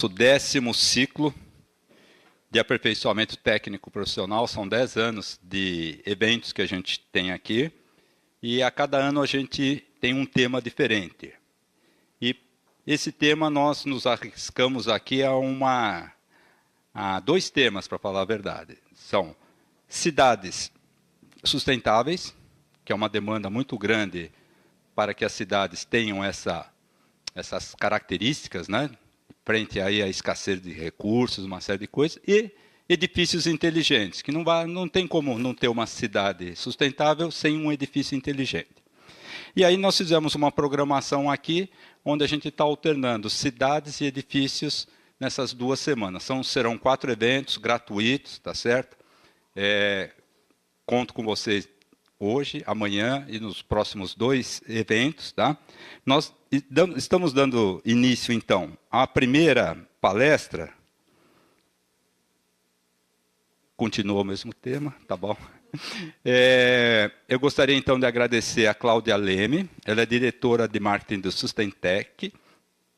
O 10º ciclo de aperfeiçoamento técnico profissional. São 10 anos de eventos que a gente tem aqui, e a cada ano a gente tem um tema diferente. E esse tema nós nos arriscamos aqui a 2 temas, para falar a verdade. São cidades sustentáveis, que é uma demanda muito grande para que as cidades tenham essas características, né? Frente aí à escassez de recursos, uma série de coisas, e edifícios inteligentes, que não tem como não ter uma cidade sustentável sem um edifício inteligente. E aí nós fizemos uma programação aqui, onde a gente está alternando cidades e edifícios nessas 2 semanas. Serão 4 eventos gratuitos, tá certo? Conto com vocês hoje, amanhã e nos próximos 2 eventos, tá? Nós estamos dando início, então, à primeira palestra. Continua o mesmo tema, tá bom? Eu gostaria, então, de agradecer a Cláudia Leme. Ela é diretora de marketing do Sustentec,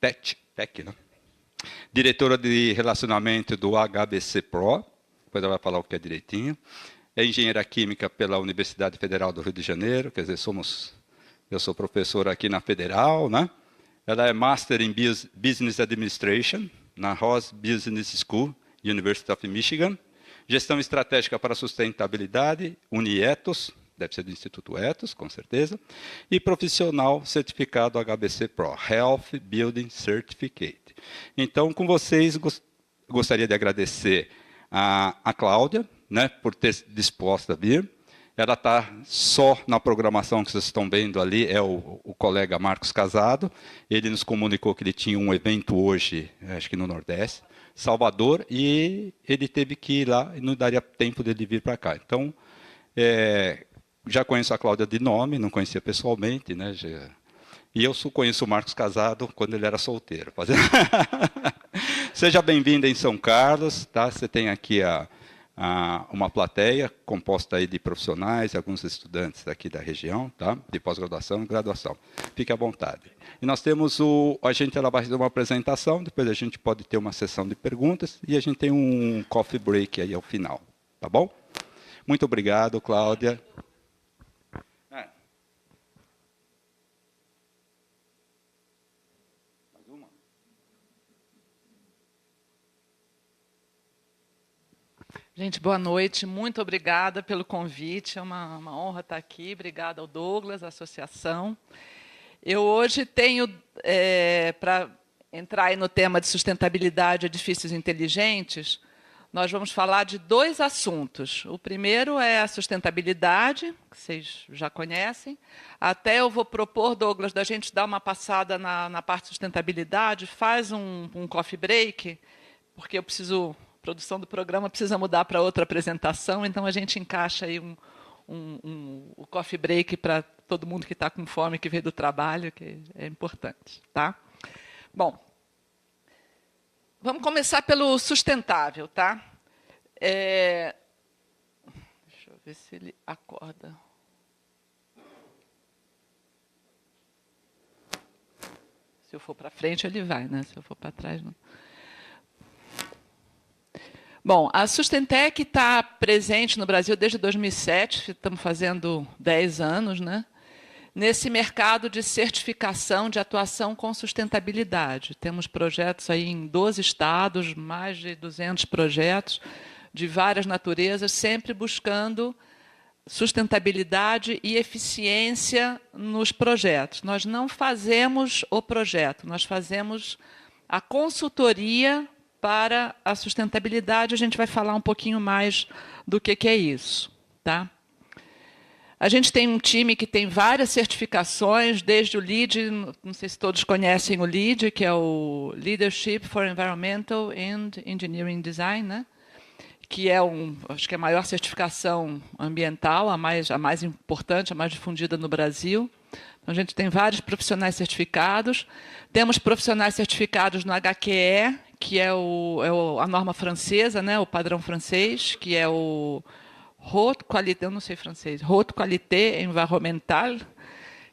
né? Diretora de relacionamento do HBC Pro, depois ela vai falar o que é direitinho. É engenheira química pela Universidade Federal do Rio de Janeiro, quer dizer, eu sou professor aqui na Federal, né? Ela é Master in Business Administration, na Ross Business School, University of Michigan. Gestão Estratégica para a Sustentabilidade, Unietos, deve ser do Instituto Etos, com certeza. E profissional certificado HBC Pro, Health Building Certificate. Então, com vocês, gostaria de agradecer a Cláudia, né, por ter disposto a vir. Ela está só na programação que vocês estão vendo ali, é o colega Marcos Casado. Ele nos comunicou que ele tinha um evento hoje, acho que no Nordeste, Salvador, e ele teve que ir lá e não daria tempo dele vir para cá. Então, já conheço a Cláudia de nome, não conhecia pessoalmente, né? E eu só conheço o Marcos Casado quando ele era solteiro. Seja bem-vindo em São Carlos, tá? Você tem aqui uma plateia composta aí de profissionais e alguns estudantes daqui da região, tá? De pós-graduação e graduação. Fique à vontade. E nós temos ela vai fazer uma apresentação, depois a gente pode ter uma sessão de perguntas e a gente tem um coffee break aí ao final, tá bom? Muito obrigado, Cláudia. Gente, boa noite. Muito obrigada pelo convite. É uma honra estar aqui. Obrigada ao Douglas, à associação. Eu hoje tenho, para entrar aí no tema de sustentabilidade e edifícios inteligentes, nós vamos falar de 2 assuntos. O primeiro é a sustentabilidade, que vocês já conhecem. Até eu vou propor, Douglas, da gente dar uma passada na parte de sustentabilidade, faz um coffee break, porque eu preciso... A produção do programa precisa mudar para outra apresentação, então a gente encaixa aí o coffee break para todo mundo que está com fome, que veio do trabalho, que é importante. Tá? Bom, vamos começar pelo sustentável. Tá? Deixa eu ver se ele acorda. Se eu for para frente, ele vai, né? Se eu for para trás, não. Bom, a Sustentec está presente no Brasil desde 2007, estamos fazendo 10 anos, né? Nesse mercado de certificação de atuação com sustentabilidade. Temos projetos aí em 12 estados, mais de 200 projetos de várias naturezas, sempre buscando sustentabilidade e eficiência nos projetos. Nós não fazemos o projeto, nós fazemos a consultoria para a sustentabilidade. A gente vai falar um pouquinho mais do que é isso. Tá? A gente tem um time que tem várias certificações, desde o LEED, não sei se todos conhecem o LEED, que é o Leadership for Environmental and Engineering Design, né? Que é acho que é a maior certificação ambiental, a mais importante, a mais difundida no Brasil. Então, a gente tem vários profissionais certificados. Temos profissionais certificados no HQE, que é a norma francesa, né, o padrão francês, que é o Haute Qualité, eu não sei francês, Haute Qualité Environnementale,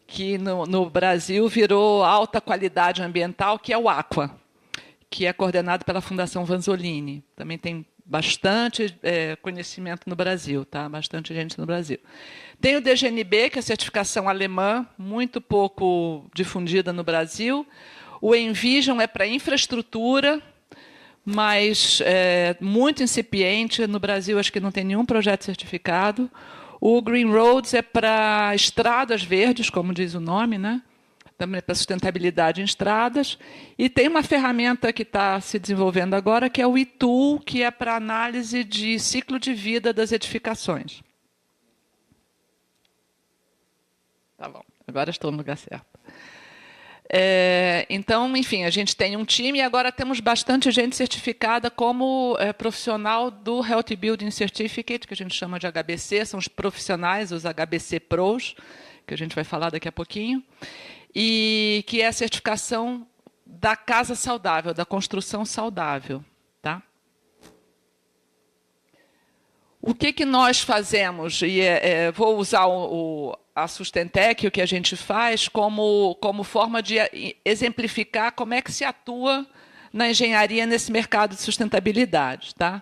que no Brasil virou alta qualidade ambiental, que é o AQUA, que é coordenado pela Fundação Vanzolini. Também tem bastante conhecimento no Brasil, tá? Bastante gente no Brasil. Tem o DGNB, que é a certificação alemã, muito pouco difundida no Brasil. O Envision é para infraestrutura, mas muito incipiente. No Brasil, acho que não tem nenhum projeto certificado. O Green Roads é para estradas verdes, como diz o nome, né? Também para sustentabilidade em estradas. E tem uma ferramenta que está se desenvolvendo agora, que é o eTool, que é para análise de ciclo de vida das edificações. Tá bom, agora estou no lugar certo. Então, enfim, a gente tem um time e agora temos bastante gente certificada como profissional do Healthy Building Certificate, que a gente chama de HBC, são os profissionais, os HBC Pros, que a gente vai falar daqui a pouquinho, e que é a certificação da casa saudável, da construção saudável. Tá? O que nós fazemos? E vou usar a Sustentec, o que a gente faz, como forma de exemplificar como é que se atua na engenharia nesse mercado de sustentabilidade. Tá?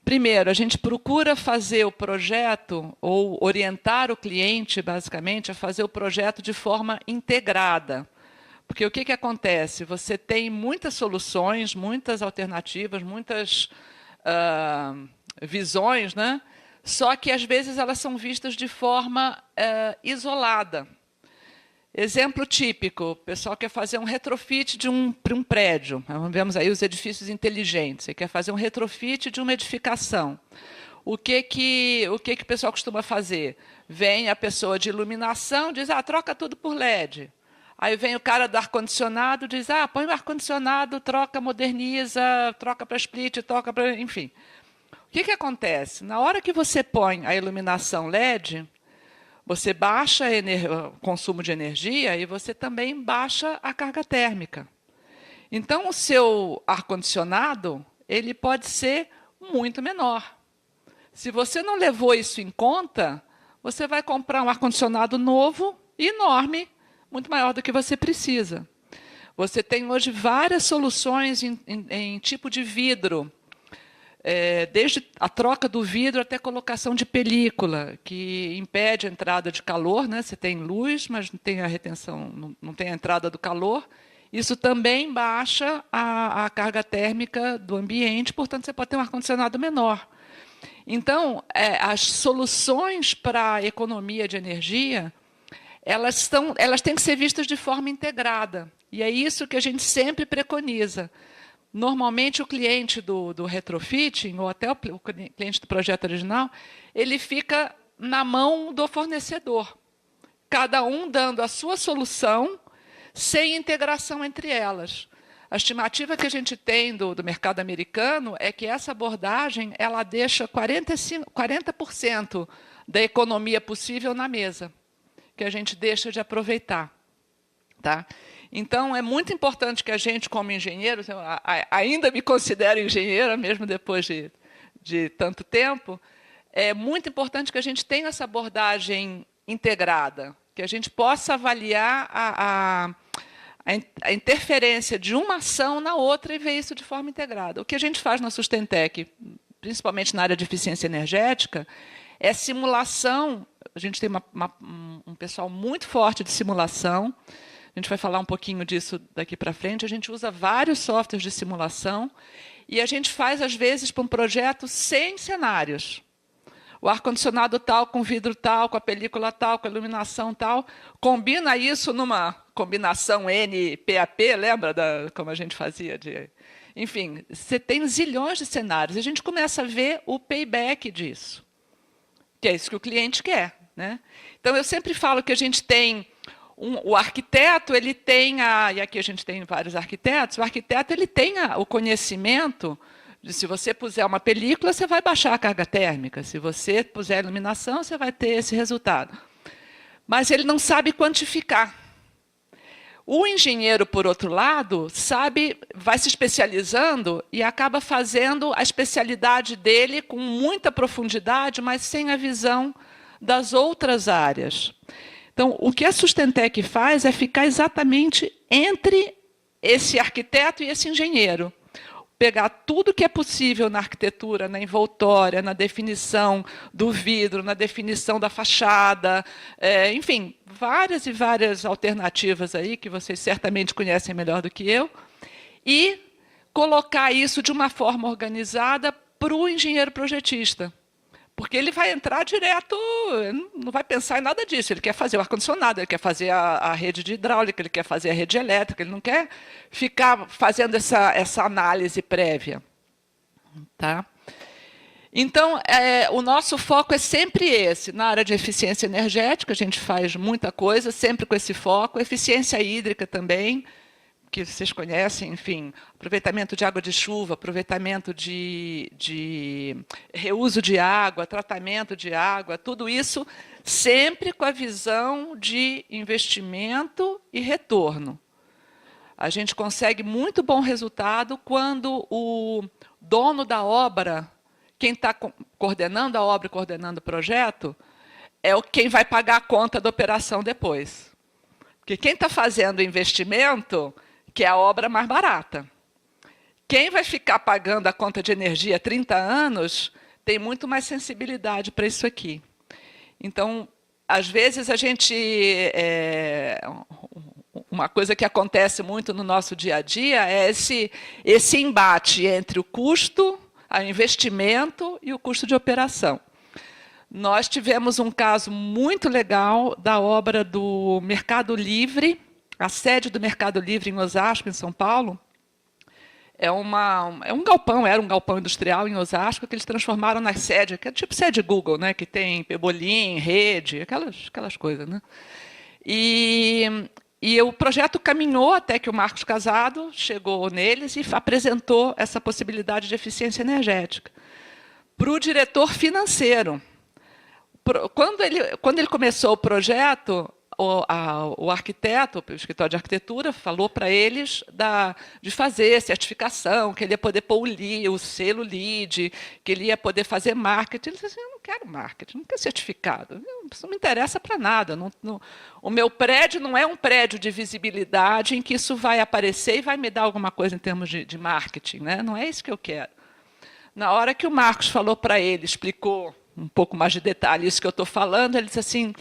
Primeiro, a gente procura fazer o projeto, ou orientar o cliente, basicamente, a fazer o projeto de forma integrada. Porque o que acontece? Você tem muitas soluções, muitas alternativas, muitas visões, né? Só que, às vezes, elas são vistas de forma isolada. Exemplo típico, o pessoal quer fazer um retrofit de um prédio. Vemos aí os edifícios inteligentes. Você quer fazer um retrofit de uma edificação. O que o pessoal costuma fazer? Vem a pessoa de iluminação, diz, troca tudo por LED. Aí vem o cara do ar-condicionado, diz, põe o ar-condicionado, troca, moderniza, troca para split, troca para... Enfim. O que acontece? Na hora que você põe a iluminação LED, você baixa o consumo de energia e você também baixa a carga térmica. Então, o seu ar-condicionado ele pode ser muito menor. Se você não levou isso em conta, você vai comprar um ar-condicionado novo e enorme, muito maior do que você precisa. Você tem hoje várias soluções em tipo de vidro, desde a troca do vidro até a colocação de película, que impede a entrada de calor, né? Você tem luz, mas não tem a retenção, não tem a entrada do calor. Isso também baixa a carga térmica do ambiente, portanto, você pode ter um ar-condicionado menor. Então, as soluções para a economia de energia, elas têm que ser vistas de forma integrada. E é isso que a gente sempre preconiza. Normalmente, o cliente do retrofitting, ou até o cliente do projeto original, ele fica na mão do fornecedor, cada um dando a sua solução, sem integração entre elas. A estimativa que a gente tem do mercado americano é que essa abordagem ela deixa 40% da economia possível na mesa, que a gente deixa de aproveitar. Tá? Então, é muito importante que a gente, como engenheiros, eu ainda me considero engenheira, mesmo depois de tanto tempo, é muito importante que a gente tenha essa abordagem integrada, que a gente possa avaliar a interferência de uma ação na outra e ver isso de forma integrada. O que a gente faz na Sustentec, principalmente na área de eficiência energética, é simulação. A gente tem um pessoal muito forte de simulação. A gente vai falar um pouquinho disso daqui para frente. A gente usa vários softwares de simulação e a gente faz, às vezes, para um projeto 100 cenários. O ar-condicionado tal, com vidro tal, com a película tal, com a iluminação tal. Combina isso numa combinação N-PAP, lembra como a gente fazia? Enfim, você tem zilhões de cenários. A gente começa a ver o payback disso, que é isso que o cliente quer. Né? Então, eu sempre falo que a gente tem... o arquiteto, ele tem e aqui a gente tem vários arquitetos, o arquiteto ele tem o conhecimento de se você puser uma película, você vai baixar a carga térmica, se você puser iluminação, você vai ter esse resultado. Mas ele não sabe quantificar. O engenheiro, por outro lado, vai se especializando e acaba fazendo a especialidade dele com muita profundidade, mas sem a visão das outras áreas. Então, o que a Sustentec faz é ficar exatamente entre esse arquiteto e esse engenheiro. pegar tudo que é possível na arquitetura, na envoltória, na definição do vidro, na definição da fachada, enfim, várias e várias alternativas aí que vocês certamente conhecem melhor do que eu, e colocar isso de uma forma organizada para o engenheiro projetista. Porque ele vai entrar direto, não vai pensar em nada disso. Ele quer fazer o ar-condicionado, ele quer fazer a rede de hidráulica, ele quer fazer a rede elétrica, ele não quer ficar fazendo essa análise prévia. Tá? Então, o nosso foco é sempre esse. Na área de eficiência energética, a gente faz muita coisa, sempre com esse foco. Eficiência hídrica também, que vocês conhecem, enfim, aproveitamento de água de chuva, aproveitamento de reuso de água, tratamento de água, tudo isso sempre com a visão de investimento e retorno. A gente consegue muito bom resultado quando o dono da obra, quem está coordenando a obra e coordenando o projeto, é quem vai pagar a conta da operação depois. Porque quem está fazendo o investimento que é a obra mais barata. Quem vai ficar pagando a conta de energia há 30 anos tem muito mais sensibilidade para isso aqui. Então, às vezes, a gente... uma coisa que acontece muito no nosso dia a dia é esse embate entre o custo, o investimento e o custo de operação. Nós tivemos um caso muito legal da obra do Mercado Livre. A sede do Mercado Livre em Osasco, em São Paulo, era um galpão industrial em Osasco que eles transformaram na sede, que é tipo sede Google, né, que tem pebolim, rede, aquelas coisas. Né? E o projeto caminhou até que o Marcos Casado chegou neles e apresentou essa possibilidade de eficiência energética. Para o diretor financeiro, quando ele começou o projeto, o arquiteto, o escritório de arquitetura, falou para eles de fazer certificação, que ele ia poder pôr o selo LEED, que ele ia poder fazer marketing. Ele disse assim, eu não quero marketing, não quero certificado, isso não me interessa para nada. O meu prédio não é um prédio de visibilidade em que isso vai aparecer e vai me dar alguma coisa em termos de marketing. Né? Não é isso que eu quero. Na hora que o Marcos falou para ele, explicou um pouco mais de detalhe isso que eu estou falando, ele disse assim...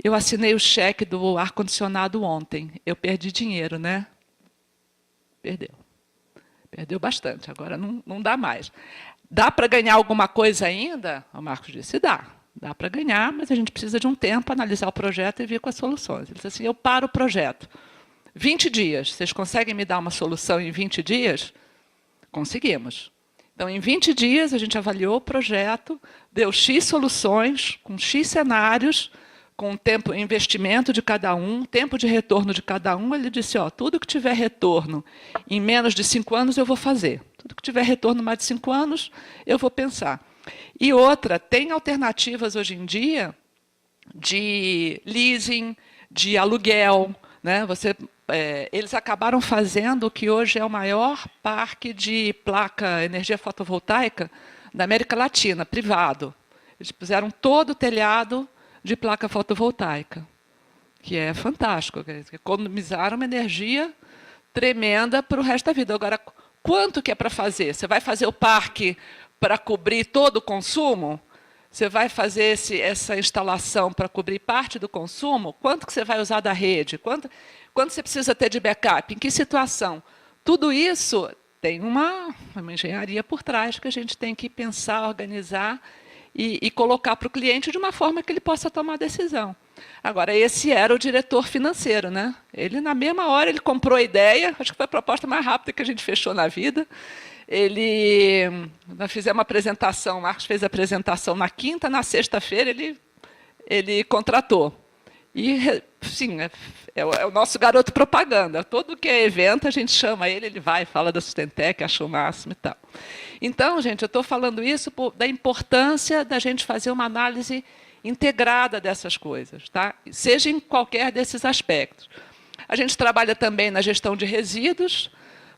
Eu assinei o cheque do ar-condicionado ontem. Eu perdi dinheiro, né? Perdeu. Perdeu bastante. Agora não dá mais. Dá para ganhar alguma coisa ainda? O Marcos disse, dá. Dá para ganhar, mas a gente precisa de um tempo para analisar o projeto e vir com as soluções. Ele disse assim, eu paro o projeto. 20 dias. Vocês conseguem me dar uma solução em 20 dias? Conseguimos. Então, em 20 dias, a gente avaliou o projeto, deu X soluções, com X cenários, com o tempo, investimento de cada um, tempo de retorno de cada um. Ele disse, tudo que tiver retorno em menos de 5 anos, eu vou fazer. Tudo que tiver retorno mais de 5 anos, eu vou pensar. E outra, tem alternativas hoje em dia de leasing, de aluguel. Né? Eles acabaram fazendo o que hoje é o maior parque de placa energia fotovoltaica da América Latina, privado. Eles puseram todo o telhado de placa fotovoltaica, que é fantástico. Economizaram uma energia tremenda para o resto da vida. Agora, quanto que é para fazer? Você vai fazer o parque para cobrir todo o consumo? Você vai fazer essa instalação para cobrir parte do consumo? Quanto que você vai usar da rede? Quanto você precisa ter de backup? Em que situação? Tudo isso tem uma engenharia por trás que a gente tem que pensar, organizar e colocar para o cliente de uma forma que ele possa tomar a decisão. Agora, esse era o diretor financeiro. Né? Ele, na mesma hora, ele comprou a ideia, acho que foi a proposta mais rápida que a gente fechou na vida. Nós fizemos uma apresentação, o Marcos fez a apresentação na quinta, na sexta-feira ele contratou. E, sim, é o nosso garoto propaganda. Todo que é evento, a gente chama ele vai, fala da Sustentec, acha o máximo e tal. Então, gente, eu estou falando isso da importância da gente fazer uma análise integrada dessas coisas, tá? Seja em qualquer desses aspectos. A gente trabalha também na gestão de resíduos,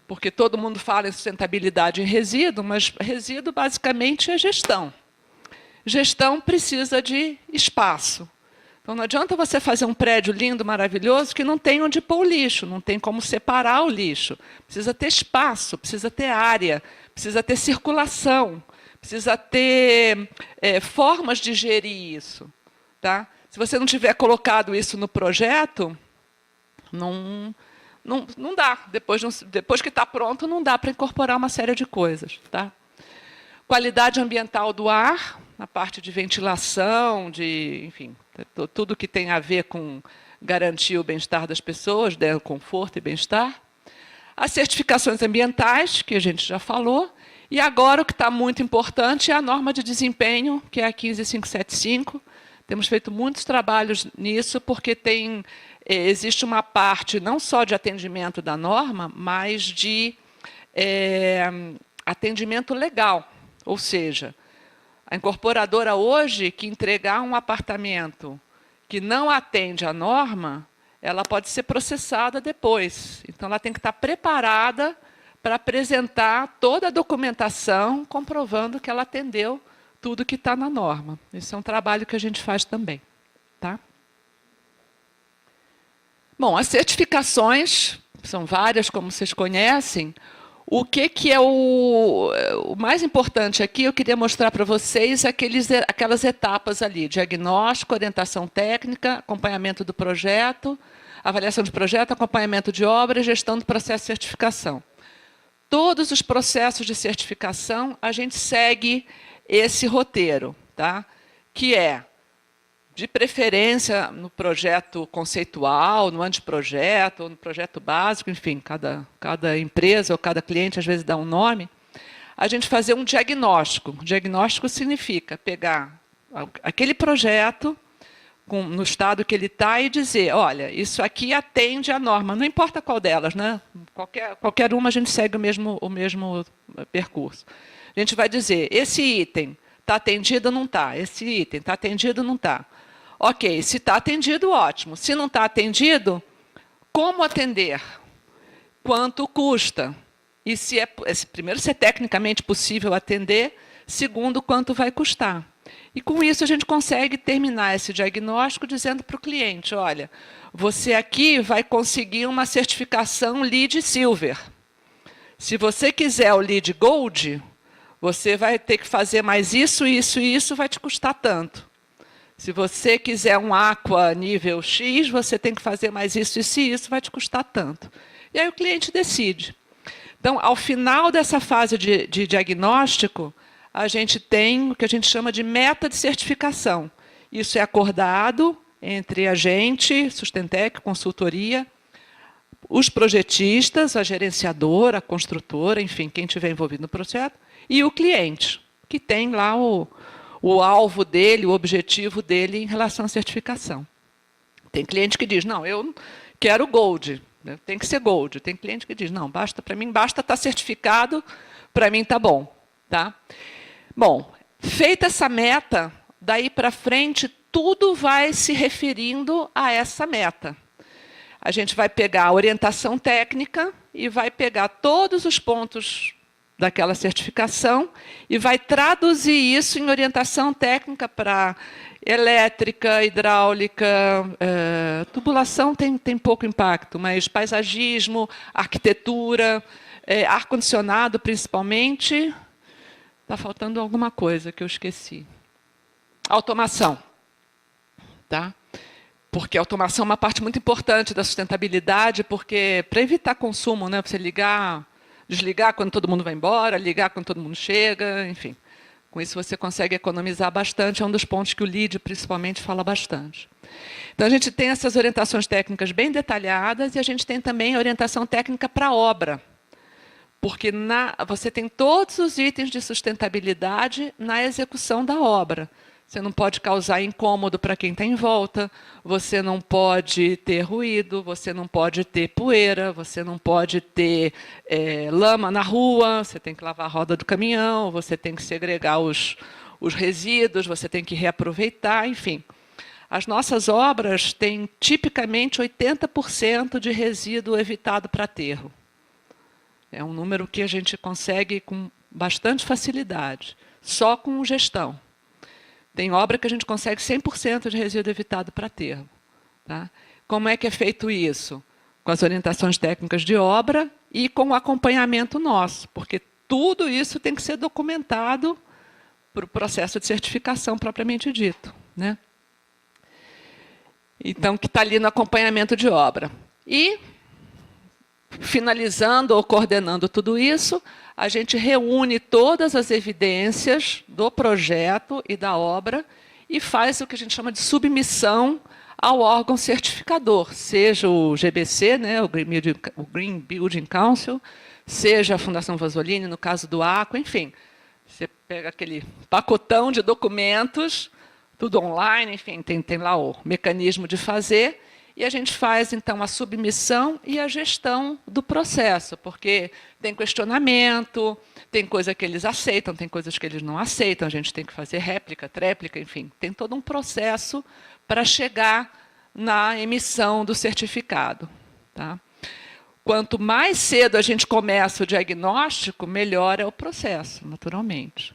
porque todo mundo fala em sustentabilidade em resíduo, mas resíduo, basicamente, é gestão. Gestão precisa de espaço. Então, não adianta você fazer um prédio lindo, maravilhoso, que não tem onde pôr o lixo, não tem como separar o lixo. Precisa ter espaço, precisa ter área, precisa ter circulação, precisa ter formas de gerir isso. Tá? Se você não tiver colocado isso no projeto, não dá. Depois que está pronto, não dá para incorporar uma série de coisas. Tá? Qualidade ambiental do ar, na parte de ventilação, enfim, tudo que tem a ver com garantir o bem-estar das pessoas, o conforto e bem-estar. As certificações ambientais, que a gente já falou. E agora o que está muito importante é a norma de desempenho, que é a 15575. Temos feito muitos trabalhos nisso, porque existe uma parte não só de atendimento da norma, mas de atendimento legal. Ou seja, a incorporadora hoje que entregar um apartamento que não atende à norma, ela pode ser processada depois. Então, ela tem que estar preparada para apresentar toda a documentação comprovando que ela atendeu tudo que está na norma. Isso é um trabalho que a gente faz também. Tá? Bom, as certificações, são várias, como vocês conhecem. O que é o mais importante aqui, eu queria mostrar para vocês aquelas etapas ali, diagnóstico, orientação técnica, acompanhamento do projeto, avaliação de projeto, acompanhamento de obra e gestão do processo de certificação. Todos os processos de certificação, a gente segue esse roteiro, tá? Que é, de preferência, no projeto conceitual, no anteprojeto, ou no projeto básico, enfim, cada empresa ou cada cliente, às vezes, dá um nome, a gente fazer um diagnóstico. Diagnóstico significa pegar aquele projeto no estado que ele está e dizer, olha, isso aqui atende à norma, não importa qual delas, né? Qualquer uma a gente segue o mesmo percurso. A gente vai dizer, esse item está atendido ou não está? Esse item está atendido ou não está? Ok, se está atendido, ótimo. Se não está atendido, como atender? Quanto custa? E primeiro, se é tecnicamente possível atender, segundo, quanto vai custar. E com isso a gente consegue terminar esse diagnóstico dizendo para o cliente, olha, você aqui vai conseguir uma certificação LEED Silver. Se você quiser o LEED Gold, você vai ter que fazer mais isso, isso e isso, vai te custar tanto. Se você quiser um Aqua nível X, você tem que fazer mais isso, isso e isso, vai te custar tanto. E aí o cliente decide. Então, ao final dessa fase de diagnóstico, a gente tem o que a gente chama de meta de certificação. Isso é acordado entre a gente, Sustentec, consultoria, os projetistas, a gerenciadora, a construtora, enfim, quem estiver envolvido no projeto, e o cliente, que tem lá o alvo dele, o objetivo dele em relação à certificação. Tem cliente que diz, não, eu quero Gold, tem que ser Gold. Tem cliente que diz, não, para mim basta estar certificado, para mim está bom. Tá? Bom, feita essa meta, daí para frente, tudo vai se referindo a essa meta. A gente vai pegar a orientação técnica e vai pegar todos os pontos daquela certificação e vai traduzir isso em orientação técnica para elétrica, hidráulica, tubulação tem pouco impacto, mas paisagismo, arquitetura, ar-condicionado principalmente. Está faltando alguma coisa que eu esqueci. Automação. Tá? Porque a automação é uma parte muito importante da sustentabilidade, porque para evitar consumo, né, você desligar quando todo mundo vai embora, ligar quando todo mundo chega, enfim. Com isso você consegue economizar bastante, é um dos pontos que o LEED principalmente fala bastante. Então a gente tem essas orientações técnicas bem detalhadas e a gente tem também orientação técnica para a obra. Porque você tem todos os itens de sustentabilidade na execução da obra. Você não pode causar incômodo para quem está em volta, você não pode ter ruído, você não pode ter poeira, você não pode ter lama na rua, você tem que lavar a roda do caminhão, você tem que segregar os resíduos, você tem que reaproveitar, enfim. As nossas obras têm, tipicamente, 80% de resíduo evitado para aterro. É um número que a gente consegue com bastante facilidade, só com gestão. Tem obra que a gente consegue 100% de resíduo evitado para aterro. Tá? Como é que é feito isso? Com as orientações técnicas de obra e com o acompanhamento nosso, porque tudo isso tem que ser documentado para o processo de certificação propriamente dito, né? Então, que está ali no acompanhamento de obra. E, finalizando ou coordenando tudo isso, a gente reúne todas as evidências do projeto e da obra e faz o que a gente chama de submissão ao órgão certificador, seja o GBC, né, o Green Building Council, seja a Fundação Vasolini, no caso do ACO, enfim. Você pega aquele pacotão de documentos, tudo online, enfim, tem lá o mecanismo de fazer, e a gente faz, então, a submissão e a gestão do processo, porque tem questionamento, tem coisa que eles aceitam, tem coisas que eles não aceitam, a gente tem que fazer réplica, tréplica, enfim, tem todo um processo para chegar na emissão do certificado. Tá? Quanto mais cedo a gente começa o diagnóstico, melhor é o processo, naturalmente.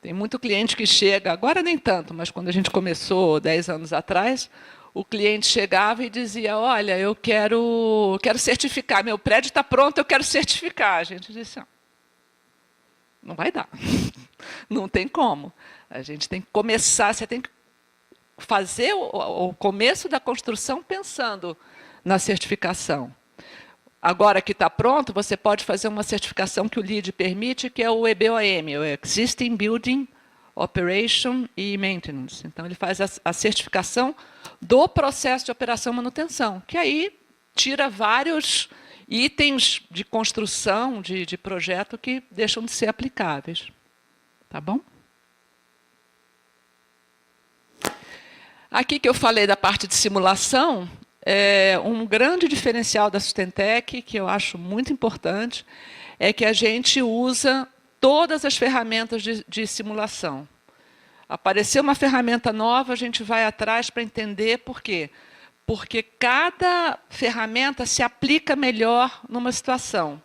Tem muito cliente que chega, agora nem tanto, mas quando a gente começou 10 anos atrás, o cliente chegava e dizia, olha, eu quero certificar, meu prédio está pronto, eu quero certificar. A gente disse, não vai dar, não tem como. A gente tem que começar, você tem que fazer o começo da construção pensando na certificação. Agora que está pronto, você pode fazer uma certificação que o LEED permite, que é o EBOM, o Existing Building Operation e Maintenance. Então, ele faz a certificação do processo de operação e manutenção, que aí tira vários itens de construção, de projeto, que deixam de ser aplicáveis. Tá bom? Aqui que eu falei da parte de simulação, um grande diferencial da Sustentec, que eu acho muito importante, é que a gente usa todas as ferramentas de simulação. Apareceu uma ferramenta nova, a gente vai atrás para entender por quê. Porque cada ferramenta se aplica melhor numa situação.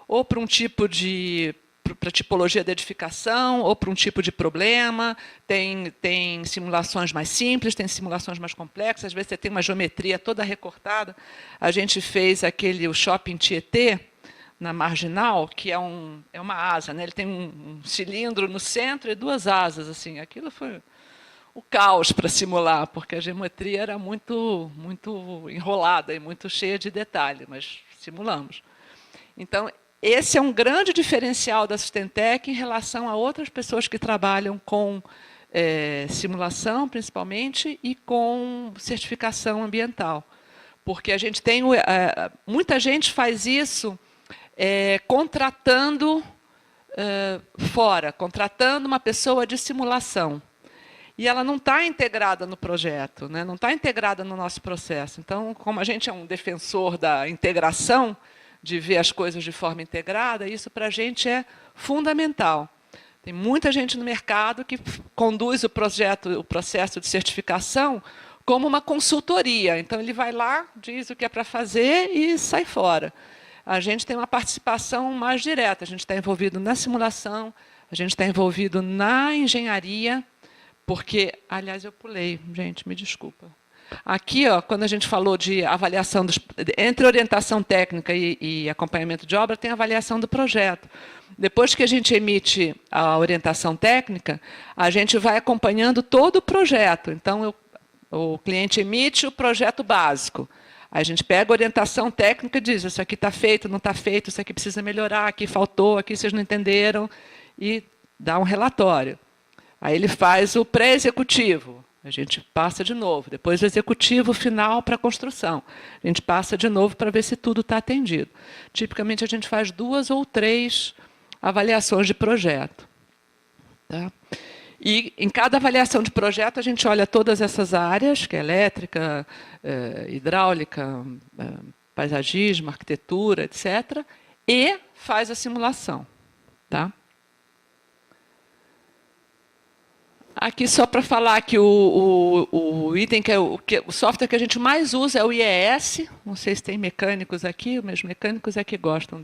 Ou para um tipo de... para a tipologia da edificação, ou para um tipo de problema, tem simulações mais simples, tem simulações mais complexas, às vezes você tem uma geometria toda recortada. A gente fez o Shopping Tietê, na Marginal, que é uma asa, né? Ele tem um cilindro no centro e duas asas. Assim. Aquilo foi o caos para simular, porque a geometria era muito enrolada e muito cheia de detalhe, mas simulamos. Então, esse é um grande diferencial da Sustentec em relação a outras pessoas que trabalham com simulação, principalmente, e com certificação ambiental. Porque a gente tem... muita gente faz isso contratando contratando uma pessoa de simulação. E ela não está integrada no projeto, né? Não está integrada no nosso processo. Então, como a gente é um defensor da integração, de ver as coisas de forma integrada, isso para a gente é fundamental. Tem muita gente no mercado que conduz o processo de certificação como uma consultoria. Então, ele vai lá, diz o que é para fazer e sai fora. A gente tem uma participação mais direta, a gente está envolvido na simulação, a gente está envolvido na engenharia, porque, aliás, eu pulei, gente, me desculpa. Aqui, quando a gente falou de avaliação, entre orientação técnica e acompanhamento de obra, tem a avaliação do projeto. Depois que a gente emite a orientação técnica, a gente vai acompanhando todo o projeto. Então, o cliente emite o projeto básico. Aí a gente pega a orientação técnica e diz, isso aqui está feito, não está feito, isso aqui precisa melhorar, aqui faltou, aqui vocês não entenderam, e dá um relatório. Aí ele faz o pré-executivo. A gente passa de novo. Depois o executivo final para a construção. A gente passa de novo para ver se tudo está atendido. Tipicamente, a gente faz 2 ou 3 avaliações de projeto. Tá? E, em cada avaliação de projeto, a gente olha todas essas áreas, que é elétrica, hidráulica, paisagismo, arquitetura, etc., e faz a simulação. Tá? Aqui, só para falar que o item, o software que a gente mais usa é o IES. Não sei se tem mecânicos aqui, mas mecânicos é que gostam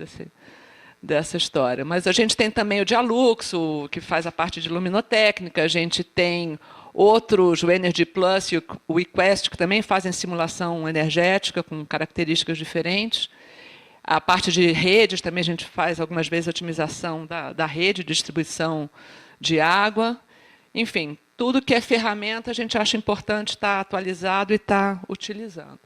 dessa história. Mas a gente tem também o Dialux, que faz a parte de luminotécnica. A gente tem Outros, o Energy Plus e o eQuest, que também fazem simulação energética com características diferentes. A parte de redes, também a gente faz algumas vezes a otimização da rede de distribuição de água. Enfim, tudo que é ferramenta a gente acha importante estar atualizado e estar utilizando.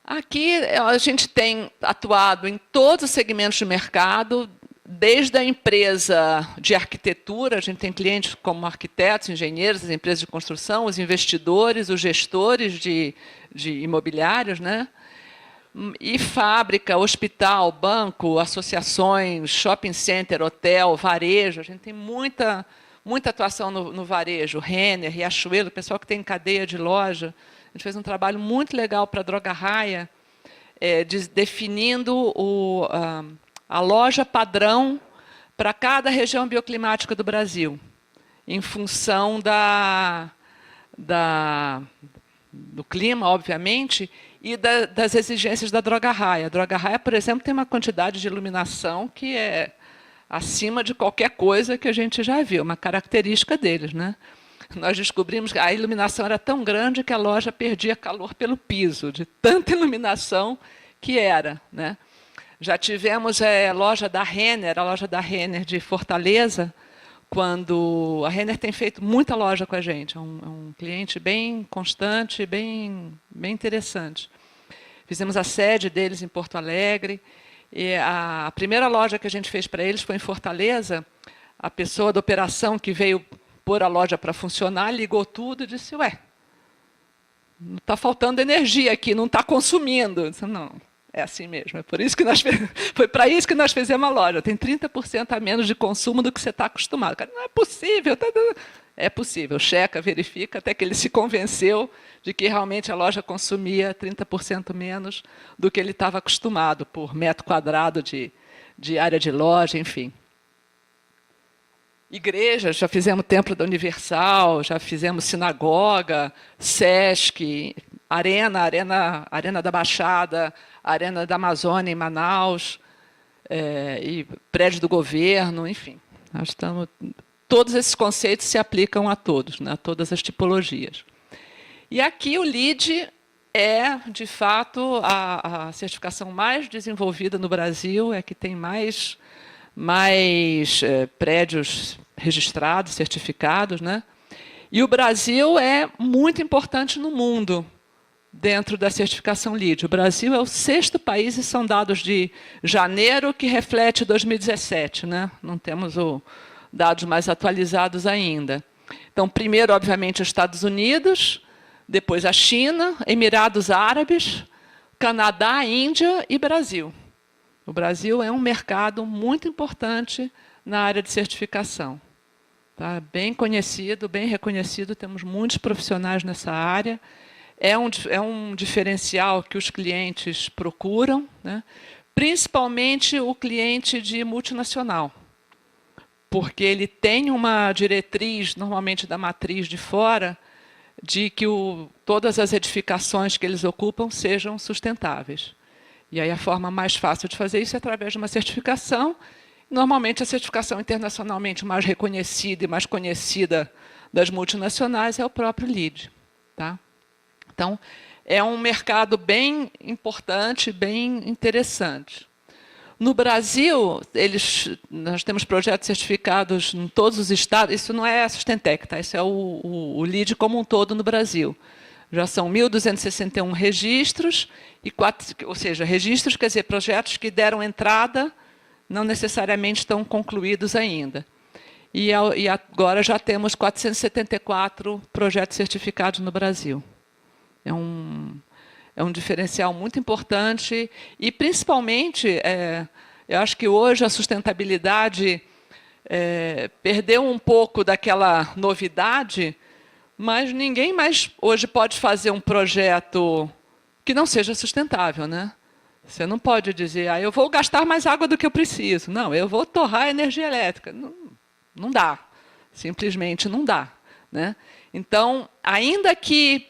Aqui a gente tem atuado em todos os segmentos de mercado, desde a empresa de arquitetura, a gente tem clientes como arquitetos, engenheiros, as empresas de construção, os investidores, os gestores de imobiliários, né? E fábrica, hospital, banco, associações, shopping center, hotel, varejo. A gente tem muita atuação no varejo, Renner, Riachuelo, o pessoal que tem cadeia de loja. A gente fez um trabalho muito legal para a Droga Raia, definindo a loja padrão para cada região bioclimática do Brasil, em função do clima, obviamente, e das exigências da Droga Raia. A Droga Raia, por exemplo, tem uma quantidade de iluminação que é acima de qualquer coisa que a gente já viu, uma característica deles, né? Nós descobrimos que a iluminação era tão grande que a loja perdia calor pelo piso, de tanta iluminação que era, né? Já tivemos a loja da Renner de Fortaleza, quando a Renner tem feito muita loja com a gente, é um cliente bem constante, bem interessante. Fizemos a sede deles em Porto Alegre, e a primeira loja que a gente fez para eles foi em Fortaleza. A pessoa da operação que veio pôr a loja para funcionar, ligou tudo e disse, ué, não está faltando energia aqui, não está consumindo. Eu disse, não, é assim mesmo, foi para isso que nós fizemos a loja, tem 30% a menos de consumo do que você está acostumado. Cara, não é possível. É possível, checa, verifica, até que ele se convenceu de que realmente a loja consumia 30% menos do que ele estava acostumado por metro quadrado de área de loja, enfim. Igrejas, já fizemos Templo da Universal, já fizemos sinagoga, Sesc, Arena da Baixada, Arena da Amazônia em Manaus, e prédio do governo, enfim. Todos esses conceitos se aplicam a todos, né, a todas as tipologias. E aqui o LEED é, de fato, a certificação mais desenvolvida no Brasil, é que tem mais prédios registrados, certificados, né? E o Brasil é muito importante no mundo dentro da certificação LEED. O Brasil é o 6º país, e são dados de janeiro, que reflete 2017, né? Não temos dados mais atualizados ainda. Então, primeiro, obviamente, os Estados Unidos, depois a China, Emirados Árabes, Canadá, Índia e Brasil. O Brasil é um mercado muito importante na área de certificação. Tá? Bem conhecido, bem reconhecido, temos muitos profissionais nessa área. É um diferencial que os clientes procuram, né? Principalmente o cliente de multinacional, porque ele tem uma diretriz, normalmente da matriz de fora, de que todas as edificações que eles ocupam sejam sustentáveis. E aí a forma mais fácil de fazer isso é através de uma certificação. Normalmente a certificação internacionalmente mais reconhecida e mais conhecida das multinacionais é o próprio LEED. Tá? Então, é um mercado bem importante, bem interessante. No Brasil, nós temos projetos certificados em todos os estados. Isso não é a Sustentec, tá? Isso é o LEED como um todo no Brasil. Já são 1.261 registros, ou seja, registros, quer dizer, projetos que deram entrada, não necessariamente estão concluídos ainda. E agora já temos 474 projetos certificados no Brasil. É um diferencial muito importante e, principalmente, eu acho que hoje a sustentabilidade perdeu um pouco daquela novidade, mas ninguém mais hoje pode fazer um projeto que não seja sustentável, né? Você não pode dizer, eu vou gastar mais água do que eu preciso. Não, eu vou torrar energia elétrica. Não dá. Simplesmente não dá. Né? Então, ainda que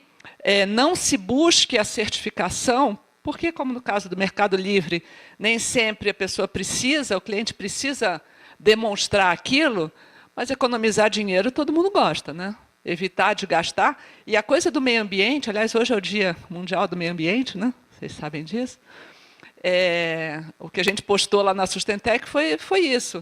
não se busque a certificação, porque, como no caso do Mercado Livre, nem sempre a pessoa precisa, o cliente precisa demonstrar aquilo, Mas economizar dinheiro todo mundo gosta, né? Evitar de gastar. E a coisa do meio ambiente, aliás, hoje é o Dia Mundial do Meio Ambiente, né? Vocês sabem disso. O que a gente postou lá na Sustentec foi isso.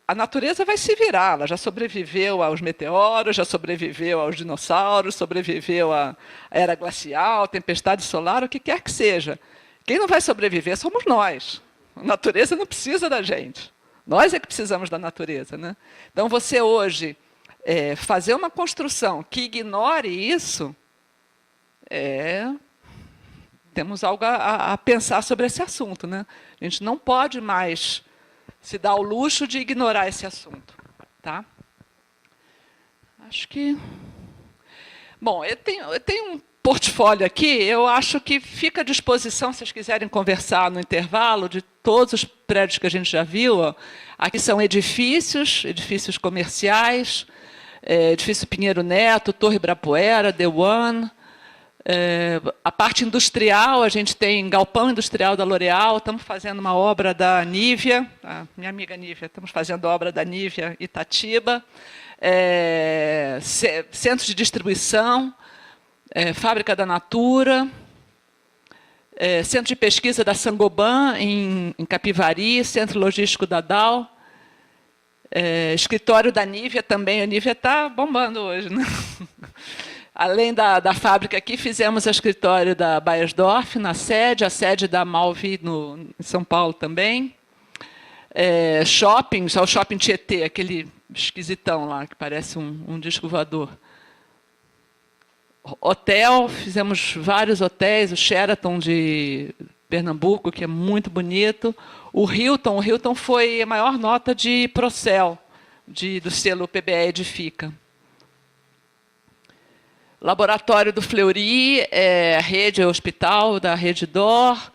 A natureza vai se virar, ela já sobreviveu aos meteoros, já sobreviveu aos dinossauros, sobreviveu à era glacial, tempestade solar, o que quer que seja. Quem não vai sobreviver somos nós. A natureza não precisa da gente. Nós é que precisamos da natureza, né? Então, você hoje fazer uma construção que ignore isso, temos algo a pensar sobre esse assunto, né? A gente não pode mais se dar o luxo de ignorar esse assunto, tá? Acho que... Bom, eu tenho um portfólio aqui, eu acho que fica à disposição, se vocês quiserem conversar no intervalo, de todos os prédios que a gente já viu. Ó. Aqui são edifícios comerciais, edifício Pinheiro Neto, Torre Ibirapuera, The One. A parte industrial, a gente tem galpão industrial da L'Oréal, estamos fazendo uma obra da Nivea, a minha amiga Nivea, estamos fazendo obra da Nivea Itatiba, centros de distribuição, fábrica da Natura, centro de pesquisa da Sangoban, em Capivari, centro logístico da Dow, escritório da Nivea também, a Nivea está bombando hoje, né? Além da fábrica aqui, fizemos o escritório da Beiersdorf, na sede, a sede da Malvi em São Paulo também. Shoppings, o Shopping Tietê, aquele esquisitão lá, que parece um disco voador. Hotel, fizemos vários hotéis, o Sheraton de Pernambuco, que é muito bonito. O Hilton foi a maior nota de Procel, do selo PBE Edifica. Laboratório do Fleury, a rede hospital da Rede D'Or,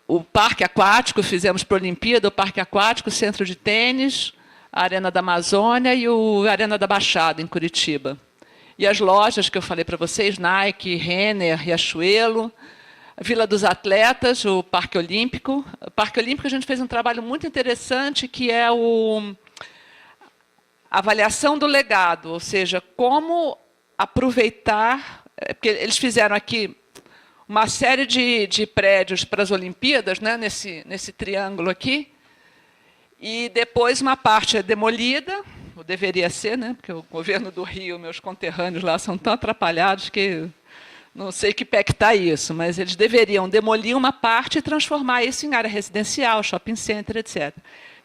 o Parque Aquático, fizemos para a Olimpíada, o Parque Aquático, Centro de Tênis, a Arena da Amazônia e a Arena da Baixada, em Curitiba. E as lojas que eu falei para vocês, Nike, Renner, Riachuelo, a Vila dos Atletas, o Parque Olímpico. O Parque Olímpico a gente fez um trabalho muito interessante, que é a avaliação do legado, ou seja, como aproveitar, porque eles fizeram aqui uma série de prédios para as Olimpíadas, né, nesse triângulo aqui, e depois uma parte é demolida, ou deveria ser, né, porque o governo do Rio, meus conterrâneos lá, são tão atrapalhados que não sei que pé que está isso, mas eles deveriam demolir uma parte e transformar isso em área residencial, shopping center, etc.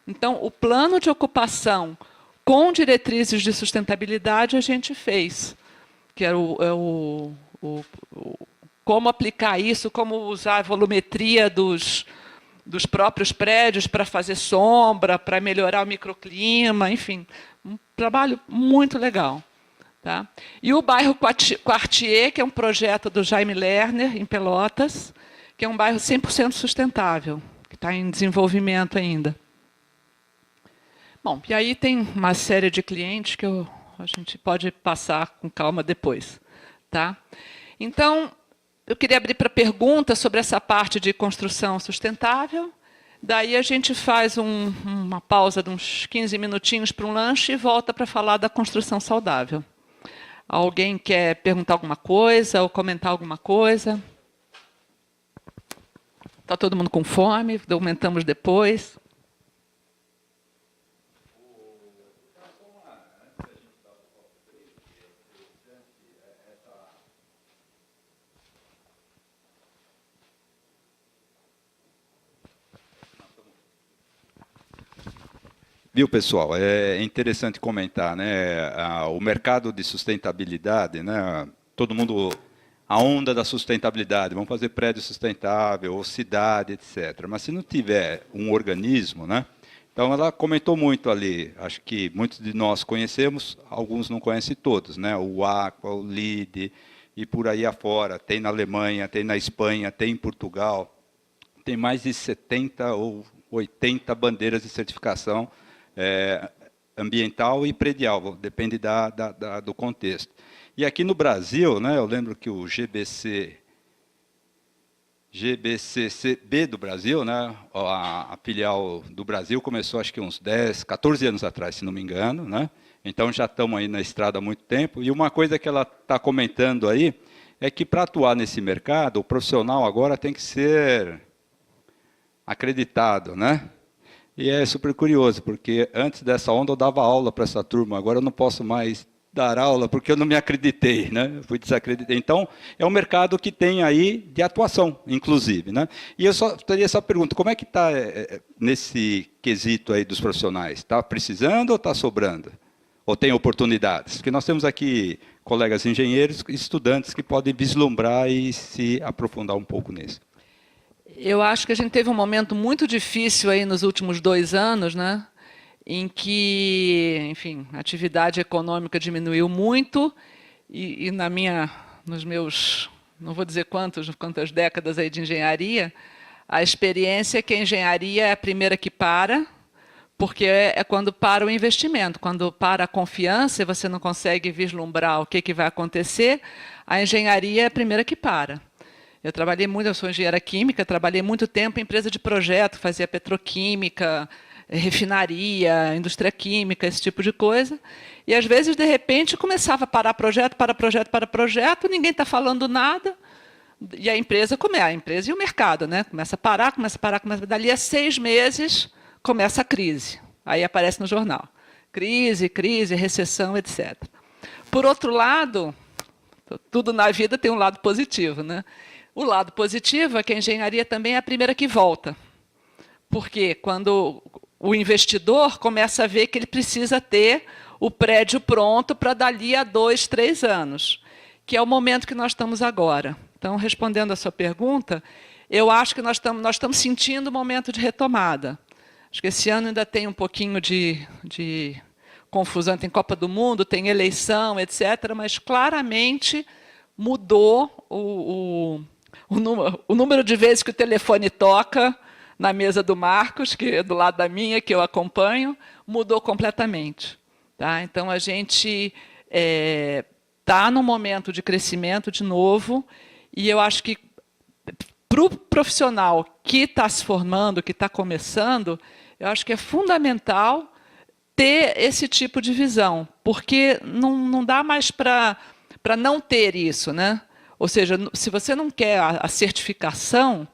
Então, o plano de ocupação com diretrizes de sustentabilidade a gente fez, que era como aplicar isso, como usar a volumetria dos próprios prédios para fazer sombra, para melhorar o microclima, enfim, um trabalho muito legal. Tá? E o bairro Quartier, que é um projeto do Jaime Lerner, em Pelotas, que é um bairro 100% sustentável, que está em desenvolvimento ainda. Bom, e aí tem uma série de clientes que a gente pode passar com calma depois. Tá? Então, eu queria abrir para perguntas sobre essa parte de construção sustentável. Daí a gente faz uma pausa de uns 15 minutinhos para um lanche e volta para falar da construção saudável. Alguém quer perguntar alguma coisa ou comentar alguma coisa? Está todo mundo com fome? Documentamos depois. Viu, pessoal? É interessante comentar, né? O mercado de sustentabilidade, né? Todo mundo, a onda da sustentabilidade, vamos fazer prédio sustentável, ou cidade, etc. Mas se não tiver um organismo, né? Então ela comentou muito ali. Acho que muitos de nós conhecemos, alguns não conhecem todos, né? O Aqua, o LEED e por aí afora. Tem na Alemanha, tem na Espanha, tem em Portugal. Tem mais de 70 ou 80 bandeiras de certificação ambiental e predial, depende do contexto. E aqui no Brasil, né, eu lembro que o GBCCB do Brasil, né? A filial do Brasil começou acho que uns 10, 14 anos atrás, se não me engano, né? Então já estamos aí na estrada há muito tempo. E uma coisa que ela está comentando aí é que para atuar nesse mercado, o profissional agora tem que ser acreditado, né? E é super curioso, porque antes dessa onda eu dava aula para essa turma, agora eu não posso mais dar aula porque eu não me acreditei, né? Eu fui desacreditei. Então, é um mercado que tem aí de atuação, inclusive, né? E eu só teria essa pergunta, como é que está nesse quesito aí dos profissionais? Está precisando ou está sobrando? Ou tem oportunidades? Porque nós temos aqui colegas engenheiros e estudantes que podem vislumbrar e se aprofundar um pouco nisso. Eu acho que a gente teve um momento muito difícil aí nos últimos 2 anos, né? Em que, enfim, a atividade econômica diminuiu muito e nos meus, não vou dizer quantas décadas aí de engenharia, a experiência é que a engenharia é a primeira que para, porque é quando para o investimento, quando para a confiança e você não consegue vislumbrar o que vai acontecer, a engenharia é a primeira que para. Eu sou engenheira química, trabalhei muito tempo em empresa de projeto, fazia petroquímica, refinaria, indústria química, esse tipo de coisa. E, às vezes, de repente, começava a parar projeto, ninguém está falando nada, e a empresa e o mercado, né? Começa a parar. Dali a 6 meses, começa a crise. Aí aparece no jornal. Crise, recessão, etc. Por outro lado, tudo na vida tem um lado positivo, né? O lado positivo é que a engenharia também é a primeira que volta. Porque quando o investidor começa a ver que ele precisa ter o prédio pronto para dali a 2, 3 anos, que é o momento que nós estamos agora. Então, respondendo à sua pergunta, eu acho que nós estamos sentindo um momento de retomada. Acho que esse ano ainda tem um pouquinho de confusão, tem Copa do Mundo, tem eleição, etc., mas claramente mudou o número de vezes que o telefone toca na mesa do Marcos, que é do lado da minha, que eu acompanho, mudou completamente. Tá? Então, a gente está num momento de crescimento de novo, e eu acho que, para o profissional que está se formando, que está começando, eu acho que é fundamental ter esse tipo de visão, porque não dá mais para não ter isso, né? Ou seja, se você não quer a certificação,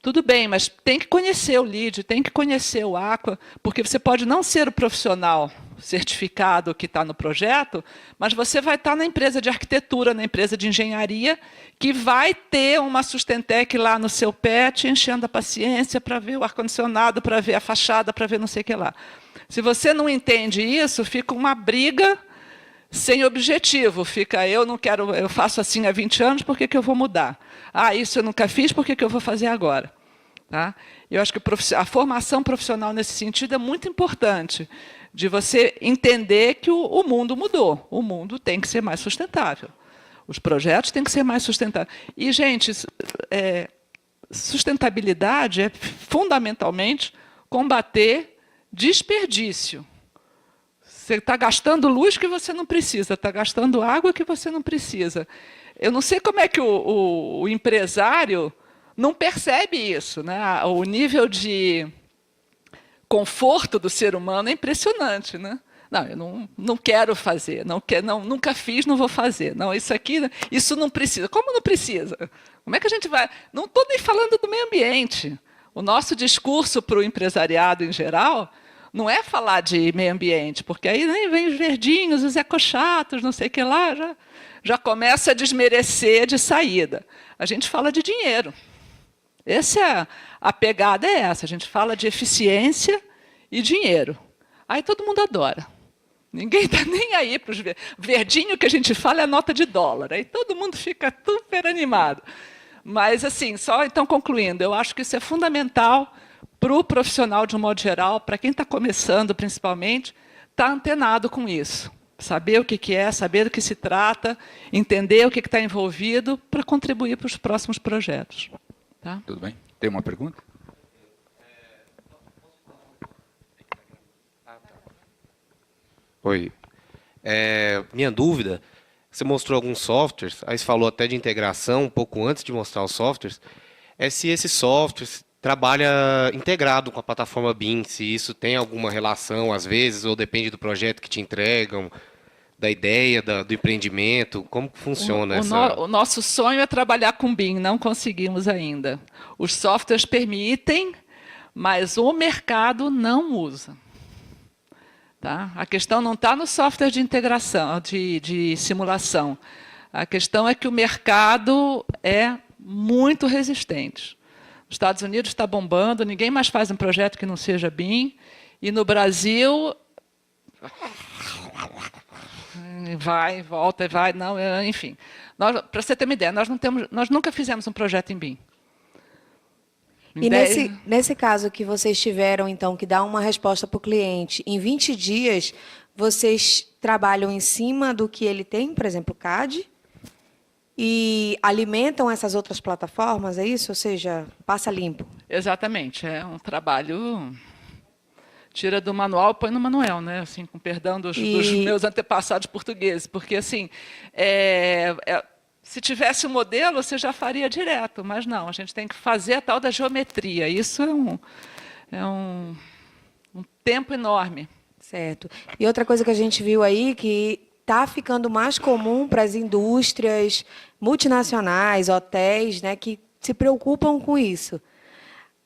tudo bem, mas tem que conhecer o LEED, tem que conhecer o Aqua, porque você pode não ser o profissional certificado que está no projeto, mas você vai estar na empresa de arquitetura, na empresa de engenharia, que vai ter uma Sustentec lá no seu pé, te enchendo a paciência para ver o ar-condicionado, para ver a fachada, para ver não sei o que lá. Se você não entende isso, fica uma briga sem objetivo, fica eu faço assim há 20 anos, por que eu vou mudar? Ah, isso eu nunca fiz, por que eu vou fazer agora? Tá? Eu acho que a formação profissional nesse sentido é muito importante, de você entender que o mundo mudou, o mundo tem que ser mais sustentável, os projetos têm que ser mais sustentáveis. E, gente, sustentabilidade é fundamentalmente combater desperdício. Você está gastando luz que você não precisa, está gastando água que você não precisa. Eu não sei como é que o empresário não percebe isso, né? O nível de conforto do ser humano é impressionante, né? Não, eu não quero fazer, nunca fiz, não vou fazer. Não, isso não precisa. Como não precisa? Como é que a gente vai? Não estou nem falando do meio ambiente. O nosso discurso para o empresariado em geral não é falar de meio ambiente, porque aí vem os verdinhos, os ecochatos, não sei o que lá, já começa a desmerecer de saída. A gente fala de dinheiro. A pegada é essa, a gente fala de eficiência e dinheiro. Aí todo mundo adora. Ninguém está nem aí para os verdinho que a gente fala é a nota de dólar. Aí todo mundo fica super animado. Mas, assim, só então concluindo, eu acho que isso é fundamental para o profissional, de um modo geral, para quem está começando, principalmente, estar antenado com isso. Saber o que é, saber do que se trata, entender o que está envolvido para contribuir para os próximos projetos. Tá? Tudo bem? Tem uma pergunta? Oi. Minha dúvida você mostrou alguns softwares, aí você falou até de integração, um pouco antes de mostrar os softwares, é se esse software trabalha integrado com a plataforma BIM, se isso tem alguma relação, às vezes, ou depende do projeto que te entregam, da ideia, do empreendimento, como que funciona essa... O nosso sonho é trabalhar com BIM, não conseguimos ainda. Os softwares permitem, mas o mercado não usa. Tá? A questão não está no software de integração, de simulação. A questão é que o mercado é muito resistente. Os Estados Unidos está bombando, ninguém mais faz um projeto que não seja BIM, e no Brasil vai, volta, vai, não, enfim. Para você ter uma ideia, nós nunca fizemos um projeto em BIM. E nesse caso que vocês tiveram, então, que dá uma resposta para o cliente, em 20 dias, vocês trabalham em cima do que ele tem, por exemplo, CAD, e alimentam essas outras plataformas, é isso? Ou seja, passa limpo. Exatamente, é um trabalho... Tira do manual e põe no manual, né? Assim, com perdão dos meus antepassados portugueses, porque assim, se tivesse um modelo, você já faria direto, mas não, a gente tem que fazer a tal da geometria. Isso é um tempo enorme. Certo. E outra coisa que a gente viu aí, que está ficando mais comum para as indústrias multinacionais, hotéis, né, que se preocupam com isso.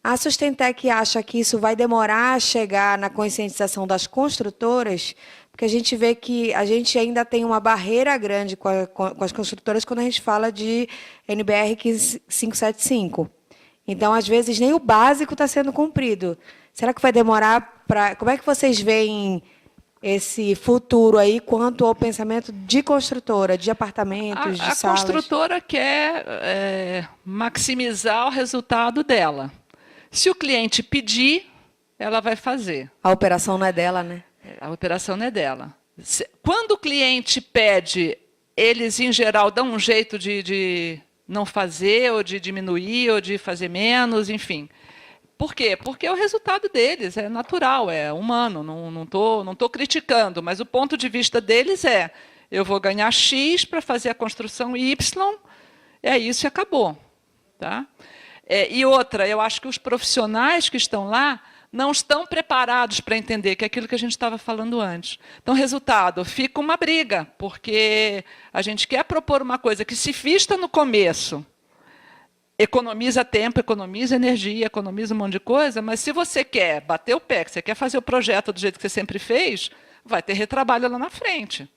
A Sustentec acha que isso vai demorar a chegar na conscientização das construtoras, porque a gente vê que a gente ainda tem uma barreira grande com as construtoras quando a gente fala de NBR 575. Então, às vezes, nem o básico está sendo cumprido. Será que vai demorar para... Como é que vocês veem esse futuro aí quanto ao pensamento de construtora, de apartamentos, de salas? A construtora quer maximizar o resultado dela. Se o cliente pedir, ela vai fazer. A operação não é dela, né? A operação não é dela. Quando o cliente pede, eles, em geral, dão um jeito de não fazer, ou de diminuir, ou de fazer menos, enfim. Por quê? Porque é o resultado deles, é natural, é humano, não tô criticando, mas o ponto de vista deles é: eu vou ganhar X para fazer a construção Y, é isso e acabou. Tá? E outra, eu acho que os profissionais que estão lá não estão preparados para entender que é aquilo que a gente estava falando antes. Então, resultado, fica uma briga, porque a gente quer propor uma coisa que se vista no começo, economiza tempo, economiza energia, economiza um monte de coisa, mas se você quer bater o pé, que você quer fazer o projeto do jeito que você sempre fez, vai ter retrabalho lá na frente.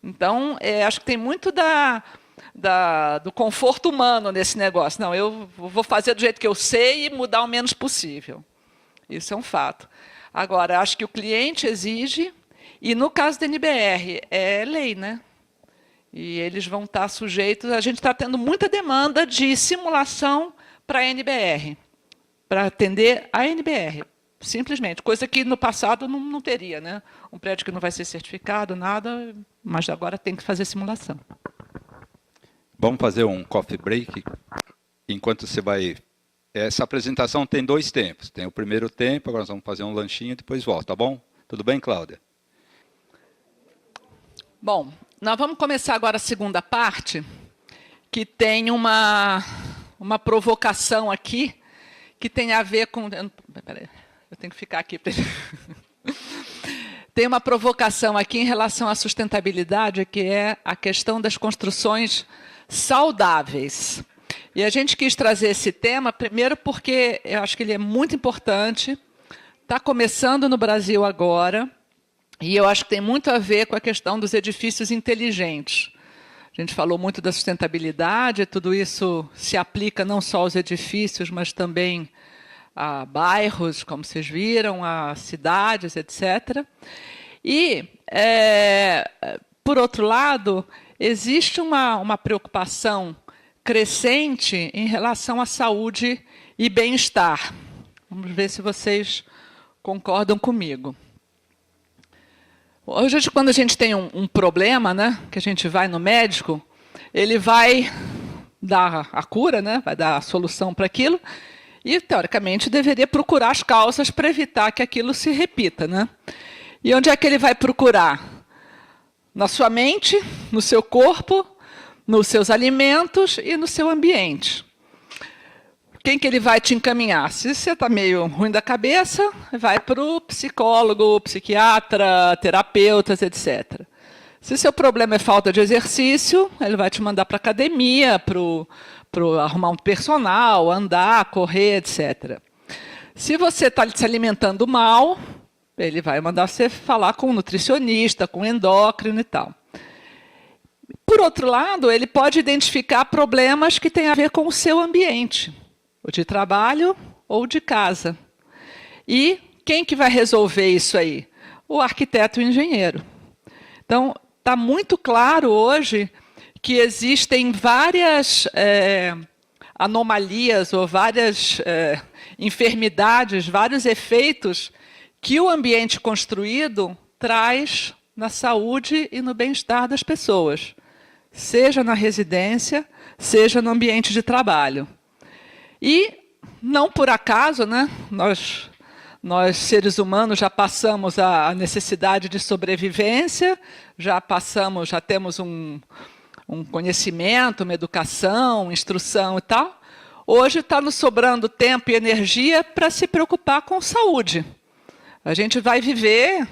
Então, acho que tem muito do conforto humano nesse negócio. Não, eu vou fazer do jeito que eu sei e mudar o menos possível. Isso é um fato. Agora, acho que o cliente exige, e no caso da NBR, é lei, né? E eles vão estar sujeitos... A gente está tendo muita demanda de simulação para a NBR, para atender a NBR, simplesmente, coisa que no passado não teria, né? Um prédio que não vai ser certificado, nada, mas agora tem que fazer simulação. Vamos fazer um coffee break, enquanto você vai... Essa apresentação tem 2 tempos. Tem o primeiro tempo, agora nós vamos fazer um lanchinho e depois volta, tá bom? Tudo bem, Cláudia? Bom, nós vamos começar agora a segunda parte, que tem uma provocação aqui, que tem a ver com... Peraí, eu tenho que ficar aqui. Tem uma provocação aqui em relação à sustentabilidade, que é a questão das construções saudáveis. E a gente quis trazer esse tema, primeiro porque eu acho que ele é muito importante, está começando no Brasil agora, e eu acho que tem muito a ver com a questão dos edifícios inteligentes. A gente falou muito da sustentabilidade, tudo isso se aplica não só aos edifícios, mas também a bairros, como vocês viram, a cidades, etc. E, por outro lado, existe uma preocupação crescente em relação à saúde e bem-estar. Vamos ver se vocês concordam comigo. Hoje, quando a gente tem um problema, né, que a gente vai no médico, ele vai dar a cura, né, vai dar a solução para aquilo, e, teoricamente, deveria procurar as causas para evitar que aquilo se repita. Né? E onde é que ele vai procurar? na sua mente, no seu corpo, nos seus alimentos e no seu ambiente. Quem que ele vai te encaminhar? Se você está meio ruim da cabeça, vai para o psicólogo, psiquiatra, terapeutas, etc. Se seu problema é falta de exercício, ele vai te mandar para a academia, para arrumar um personal, andar, correr, etc. Se você está se alimentando mal, ele vai mandar você falar com um nutricionista, com um endócrino e tal. Por outro lado, ele pode identificar problemas que têm a ver com o seu ambiente, ou de trabalho ou de casa. E quem que vai resolver isso aí? O arquiteto e o engenheiro. Então, está muito claro hoje que existem várias anomalias ou várias enfermidades, vários efeitos que o ambiente construído traz na saúde e no bem-estar das pessoas, seja na residência, seja no ambiente de trabalho. E, não por acaso, né, nós seres humanos já passamos a necessidade de sobrevivência, já temos um conhecimento, uma educação, instrução e tal. Hoje está nos sobrando tempo e energia para se preocupar com saúde. A gente vai viver,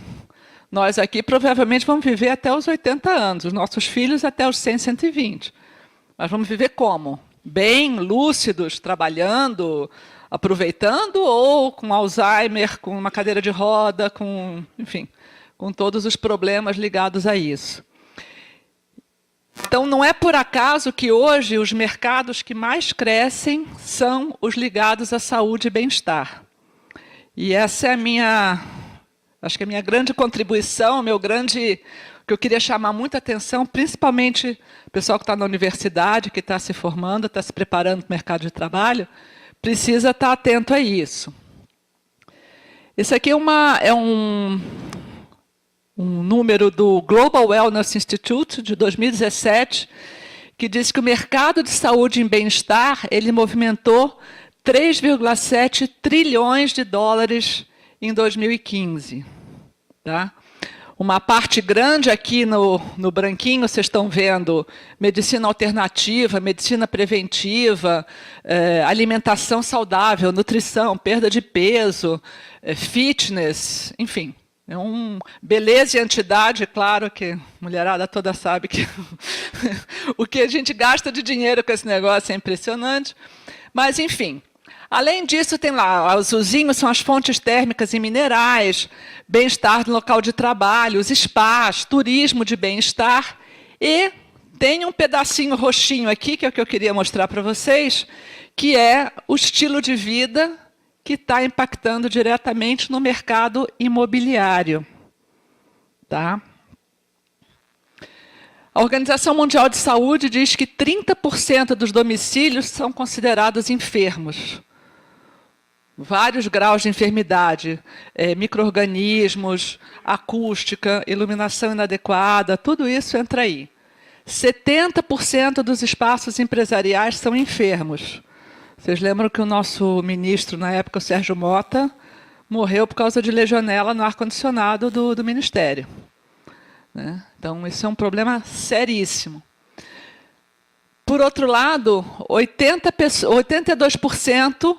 nós aqui provavelmente vamos viver até os 80 anos, os nossos filhos até os 100, 120. Mas vamos viver como? Bem, lúcidos, trabalhando, aproveitando, ou com Alzheimer, com uma cadeira de roda, enfim, com todos os problemas ligados a isso. Então, não é por acaso que hoje os mercados que mais crescem são os ligados à saúde e bem-estar. E essa é acho que a minha grande contribuição, que eu queria chamar muita atenção, principalmente o pessoal que está na universidade, que está se formando, está se preparando para o mercado de trabalho, precisa estar atento a isso. Esse aqui é um número do Global Wellness Institute, de 2017, que diz que o mercado de saúde e bem-estar ele movimentou 3,7 trilhões de dólares em 2015. Tá? Uma parte grande aqui no branquinho, vocês estão vendo medicina alternativa, medicina preventiva, alimentação saudável, nutrição, perda de peso, fitness, enfim. Beleza e entidade, claro que a mulherada toda sabe que o que a gente gasta de dinheiro com esse negócio é impressionante. Mas, enfim, além disso, tem lá, os azulzinhos são as fontes térmicas e minerais, bem-estar no local de trabalho, os spas, turismo de bem-estar. E tem um pedacinho roxinho aqui, que é o que eu queria mostrar para vocês, que é o estilo de vida que está impactando diretamente no mercado imobiliário. Tá? A Organização Mundial de Saúde diz que 30% dos domicílios são considerados enfermos. Vários graus de enfermidade, micro-organismos, acústica, iluminação inadequada, tudo isso entra aí. 70% dos espaços empresariais são enfermos. Vocês lembram que o nosso ministro, na época, o Sérgio Mota, morreu por causa de legionela no ar-condicionado do Ministério. Né? Então, isso é um problema seríssimo. Por outro lado, 82%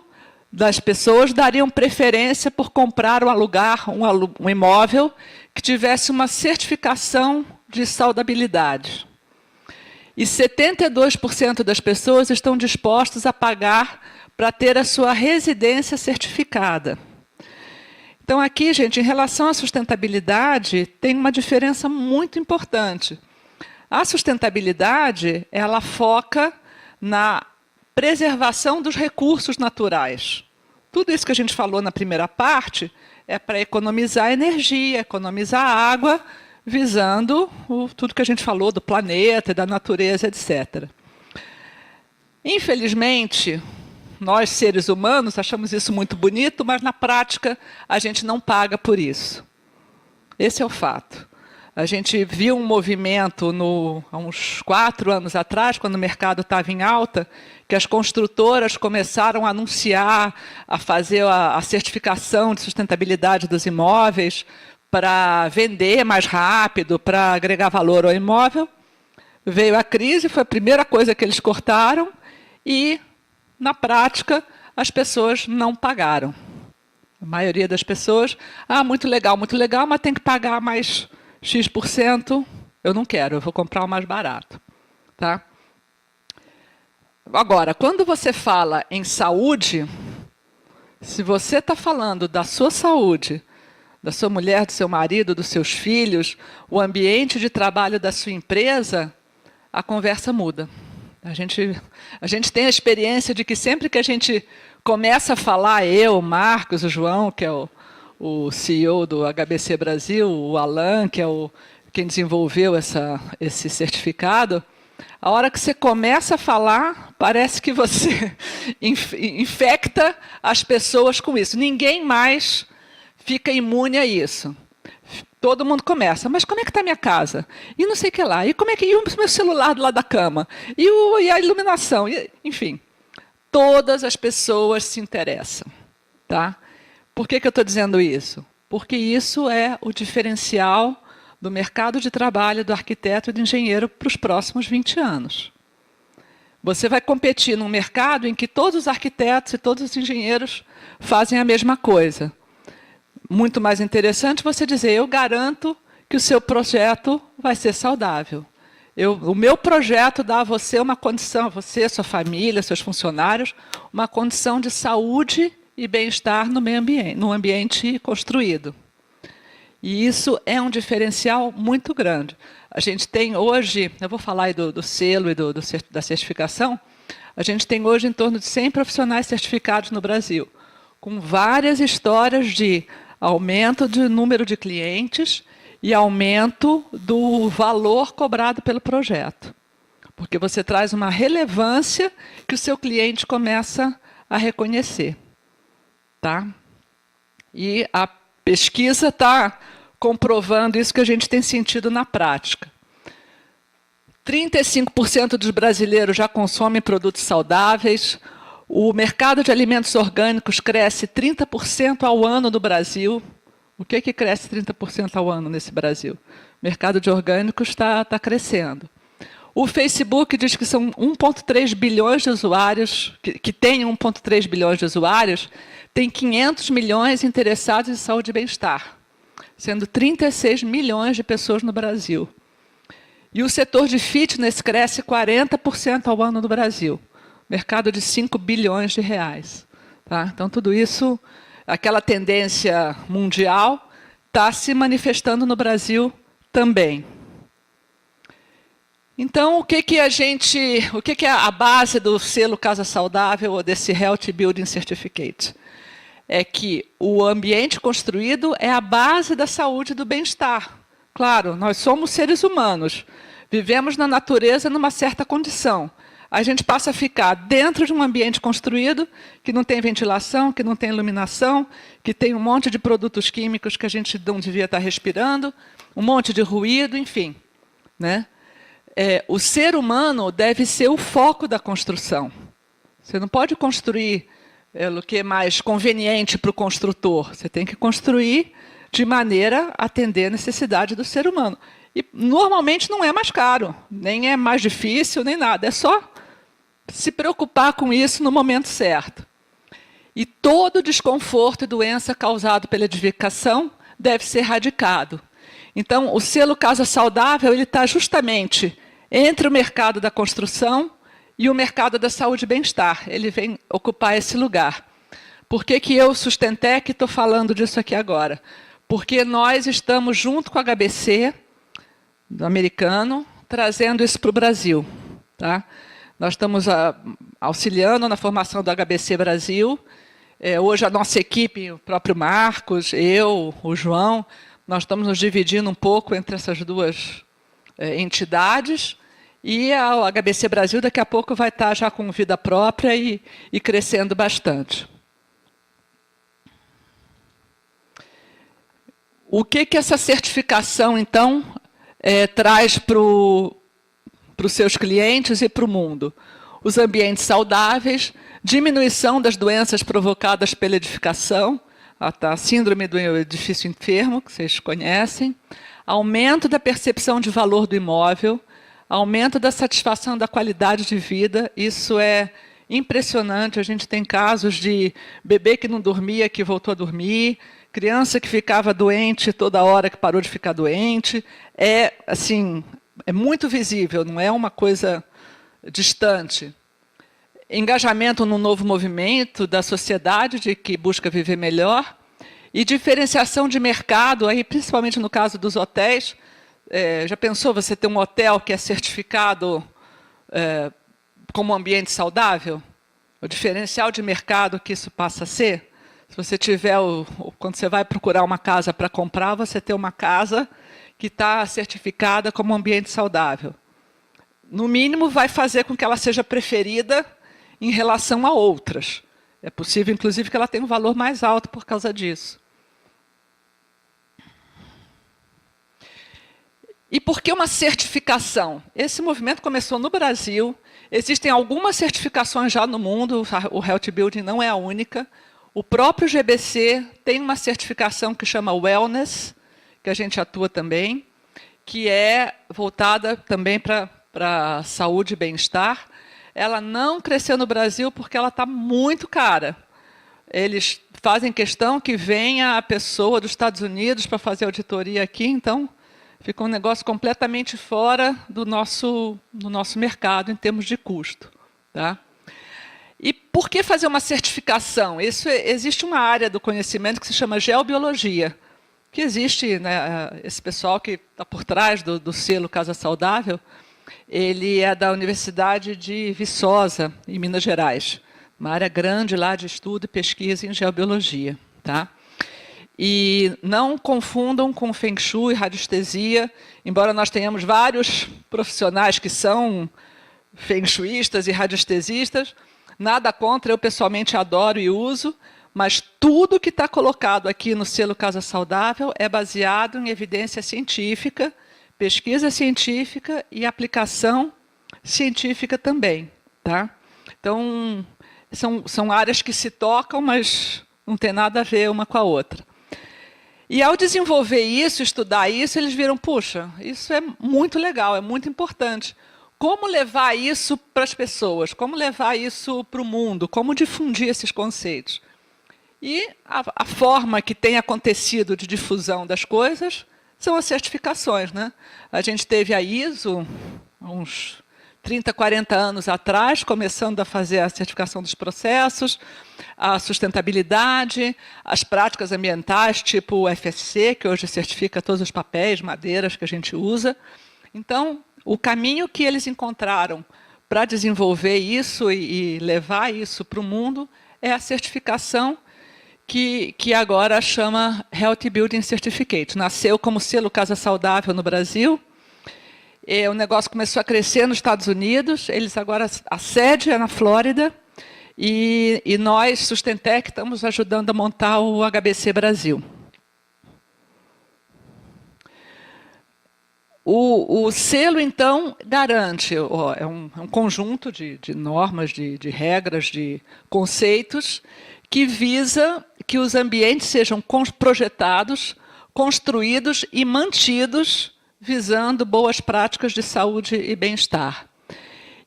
das pessoas dariam preferência por comprar ou alugar um imóvel que tivesse uma certificação de saudabilidade. E 72% das pessoas estão dispostas a pagar para ter a sua residência certificada. Então, aqui, gente, em relação à sustentabilidade, tem uma diferença muito importante. A sustentabilidade, ela foca na preservação dos recursos naturais. Tudo isso que a gente falou na primeira parte é para economizar energia, economizar água, visando tudo que a gente falou do planeta, da natureza, etc. Infelizmente, nós, seres humanos, achamos isso muito bonito, mas, na prática, a gente não paga por isso. Esse é o fato. A gente viu um movimento há uns 4 anos atrás, quando o mercado estava em alta, que as construtoras começaram a anunciar, a fazer a certificação de sustentabilidade dos imóveis, para vender mais rápido, para agregar valor ao imóvel. Veio a crise, foi a primeira coisa que eles cortaram e, na prática, as pessoas não pagaram. A maioria das pessoas, muito legal, mas tem que pagar mais X%. Eu não quero, eu vou comprar o mais barato. Tá? Agora, quando você fala em saúde, se você está falando da sua saúde, da sua mulher, do seu marido, dos seus filhos, o ambiente de trabalho da sua empresa, a conversa muda. A gente tem a experiência de que sempre que a gente começa a falar, eu, o Marcos, o João, que é o CEO do HBC Brasil, o Alan, que é quem desenvolveu esse certificado, a hora que você começa a falar, parece que você infecta as pessoas com isso. Ninguém mais fica imune a isso. Todo mundo começa, mas como é que está a minha casa? E não sei o que lá. E como é que e o meu celular do lado da cama? E a iluminação? Enfim, todas as pessoas se interessam. Tá? Por que eu estou dizendo isso? Porque isso é o diferencial do mercado de trabalho do arquiteto e do engenheiro para os próximos 20 anos. Você vai competir num mercado em que todos os arquitetos e todos os engenheiros fazem a mesma coisa. Muito mais interessante você dizer, eu garanto que o seu projeto vai ser saudável. O meu projeto dá a você uma condição, a você, sua família, seus funcionários, uma condição de saúde e bem-estar no meio ambiente, no ambiente construído. E isso é um diferencial muito grande. A gente tem hoje, eu vou falar aí do selo e da certificação, a gente tem hoje em torno de 100 profissionais certificados no Brasil, com várias histórias de aumento do número de clientes e aumento do valor cobrado pelo projeto. Porque você traz uma relevância que o seu cliente começa a reconhecer. Tá? E a pesquisa está comprovando isso que a gente tem sentido na prática. 35% dos brasileiros já consomem produtos saudáveis. O mercado de alimentos orgânicos cresce 30% ao ano no Brasil. O que cresce 30% ao ano nesse Brasil? O mercado de orgânicos está crescendo. O Facebook diz que são 1,3 bilhões de usuários, que tem 1,3 bilhões de usuários, tem 500 milhões interessados em saúde e bem-estar, sendo 36 milhões de pessoas no Brasil. E o setor de fitness cresce 40% ao ano no Brasil. Mercado de 5 bilhões de reais. Tá? Então, tudo isso, aquela tendência mundial, está se manifestando no Brasil também. Então, o que é a base do selo Casa Saudável ou desse Healthy Building Certificate? É que o ambiente construído é a base da saúde e do bem-estar. Claro, nós somos seres humanos, vivemos na natureza numa certa condição. A gente passa a ficar dentro de um ambiente construído que não tem ventilação, que não tem iluminação, que tem um monte de produtos químicos que a gente não devia estar respirando, um monte de ruído, enfim. Né? O ser humano deve ser o foco da construção. Você não pode construir o que é mais conveniente para o construtor. Você tem que construir de maneira a atender a necessidade do ser humano. E normalmente não é mais caro, nem é mais difícil, nem nada. É só se preocupar com isso no momento certo. E todo desconforto e doença causado pela edificação deve ser erradicado. Então, o selo Casa Saudável está justamente entre o mercado da construção e o mercado da saúde e bem-estar. Ele vem ocupar esse lugar. Por que eu, Sustentec, estou falando disso aqui agora? Porque nós estamos, junto com a HBC, do americano, trazendo isso para o Brasil. Tá? Nós estamos auxiliando na formação do HBC Brasil. Hoje a nossa equipe, o próprio Marcos, eu, o João, nós estamos nos dividindo um pouco entre essas duas entidades. E o HBC Brasil daqui a pouco vai estar já com vida própria e crescendo bastante. O que essa certificação, então, traz para os seus clientes e para o mundo? Os ambientes saudáveis, diminuição das doenças provocadas pela edificação. a síndrome do edifício enfermo, que vocês conhecem, aumento da percepção de valor do imóvel, aumento da satisfação da qualidade de vida. Isso é impressionante. A gente tem casos de bebê que não dormia, que voltou a dormir, criança que ficava doente toda hora, que parou de ficar doente. É, assim, é muito visível, não é uma coisa distante. Engajamento num novo movimento da sociedade de que busca viver melhor e diferenciação de mercado, aí, principalmente no caso dos hotéis. Já pensou você ter um hotel que é certificado como ambiente saudável? O diferencial de mercado que isso passa a ser? Se você tiver, quando você vai procurar uma casa para comprar, você ter uma casa que está certificada como ambiente saudável. No mínimo, vai fazer com que ela seja preferida em relação a outras. É possível, inclusive, que ela tenha um valor mais alto por causa disso. E por que uma certificação? Esse movimento começou no Brasil. Existem algumas certificações já no mundo, o Health Building não é a única. O próprio GBC tem uma certificação que chama Wellness, que a gente atua também, que é voltada também para saúde e bem-estar. Ela não cresceu no Brasil porque ela está muito cara. Eles fazem questão que venha a pessoa dos Estados Unidos para fazer auditoria aqui, então fica um negócio completamente fora do nosso mercado em termos de custo. Tá? E por que fazer uma certificação? Existe uma área do conhecimento que se chama geobiologia, que existe, né, esse pessoal que está por trás do selo Casa Saudável. Ele é da Universidade de Viçosa, em Minas Gerais. Uma área grande lá de estudo e pesquisa em geobiologia. Tá? E não confundam com Feng Shui e radiestesia, embora nós tenhamos vários profissionais que são Feng Shuistas e radiestesistas, nada contra, eu pessoalmente adoro e uso, mas tudo que está colocado aqui no selo Casa Saudável é baseado em evidência científica, pesquisa científica e aplicação científica também. Tá? Então, são áreas que se tocam, mas não tem nada a ver uma com a outra. E, ao desenvolver isso, estudar isso, eles viram, puxa, isso é muito legal, é muito importante. Como levar isso para as pessoas? Como levar isso para o mundo? Como difundir esses conceitos? E a forma que tem acontecido de difusão das coisas são as certificações. Né? A gente teve a ISO, uns 30, 40 anos atrás, começando a fazer a certificação dos processos, a sustentabilidade, as práticas ambientais, tipo o FSC, que hoje certifica todos os papéis, madeiras que a gente usa. Então, o caminho que eles encontraram para desenvolver isso e levar isso para o mundo é a certificação que agora chama Health Building Certificate. Nasceu como selo Casa Saudável no Brasil. O negócio começou a crescer nos Estados Unidos. Eles agora, a sede é na Flórida. E nós, Sustentec, estamos ajudando a montar o HBC Brasil. O selo, então, garante, é um conjunto de normas, de regras, de conceitos, que visa que os ambientes sejam projetados, construídos e mantidos, visando boas práticas de saúde e bem-estar.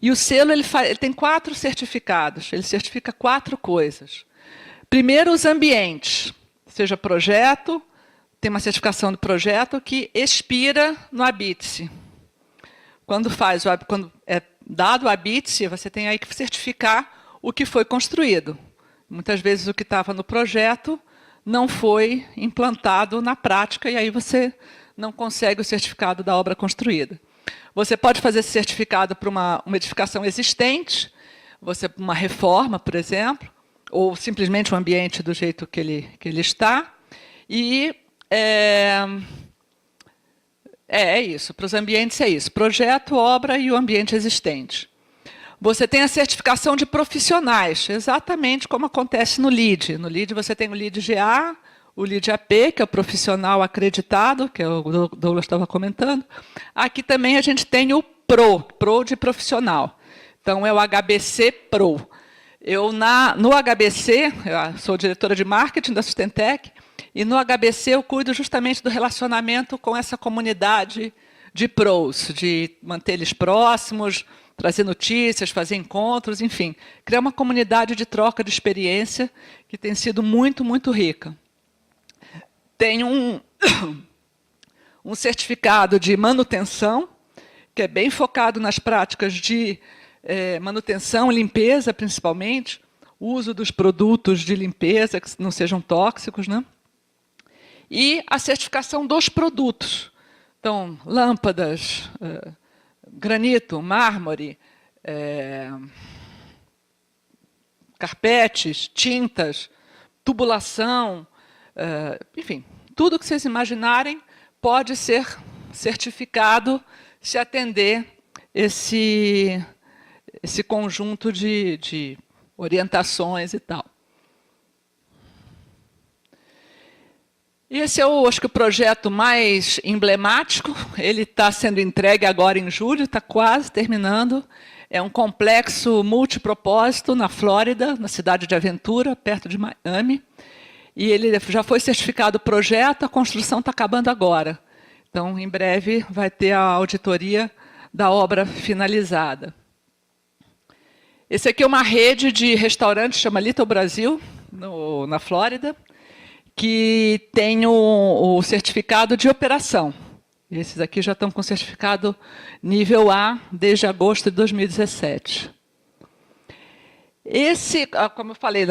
E o selo ele tem 4 certificados, ele certifica 4 coisas. Primeiro, os ambientes, seja projeto, tem uma certificação do projeto que expira no Habite-se. Quando é dado o Habite-se, você tem aí que certificar o que foi construído. Muitas vezes o que estava no projeto não foi implantado na prática, e aí você não consegue o certificado da obra construída. Você pode fazer esse certificado para uma edificação existente, uma reforma, por exemplo, ou simplesmente um ambiente do jeito que ele está. E é isso, para os ambientes é isso, projeto, obra e o ambiente existente. Você tem a certificação de profissionais, exatamente como acontece no LEED. No LEED você tem o LEED GA, o LEED AP, que é o profissional acreditado, que o Douglas estava comentando. Aqui também a gente tem o PRO de profissional. Então, é o HBC PRO. No HBC, eu sou diretora de marketing da Sustentec, e no HBC eu cuido justamente do relacionamento com essa comunidade de pros, de manter eles próximos, trazer notícias, fazer encontros, enfim, criar uma comunidade de troca de experiência que tem sido muito, muito rica. Tem um certificado de manutenção, que é bem focado nas práticas de manutenção, limpeza, principalmente, uso dos produtos de limpeza que não sejam tóxicos, né? E a certificação dos produtos. Então, lâmpadas, granito, mármore, carpetes, tintas, tubulação, enfim, tudo que vocês imaginarem pode ser certificado se atender esse conjunto de orientações e tal. E esse é, acho que, o projeto mais emblemático. Ele está sendo entregue agora em julho, está quase terminando. É um complexo multipropósito na Flórida, na cidade de Aventura, perto de Miami. E ele já foi certificado o projeto, a construção está acabando agora. Então, em breve, vai ter a auditoria da obra finalizada. Esse aqui é uma rede de restaurantes, chama Little Brasil, na Flórida, que tem o certificado de operação. Esses aqui já estão com certificado nível A desde agosto de 2017. Esse, como eu falei,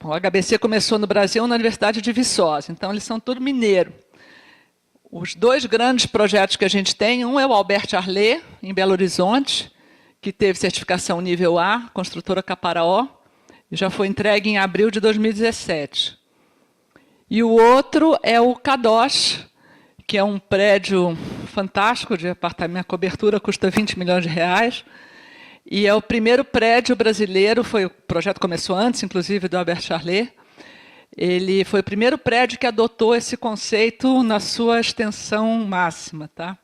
o HBC começou no Brasil na Universidade de Viçosa, então eles são tudo mineiro. Os dois grandes projetos que a gente tem, um é o Albert Arlé, em Belo Horizonte, que teve certificação nível A, construtora Caparaó, e já foi entregue em abril de 2017. E o outro é o Kadosh, que é um prédio fantástico de apartamento, a cobertura custa 20 milhões de reais, e é o primeiro prédio brasileiro, o projeto começou antes, inclusive, do Albert Arlé. Ele foi o primeiro prédio que adotou esse conceito na sua extensão máxima. Tá?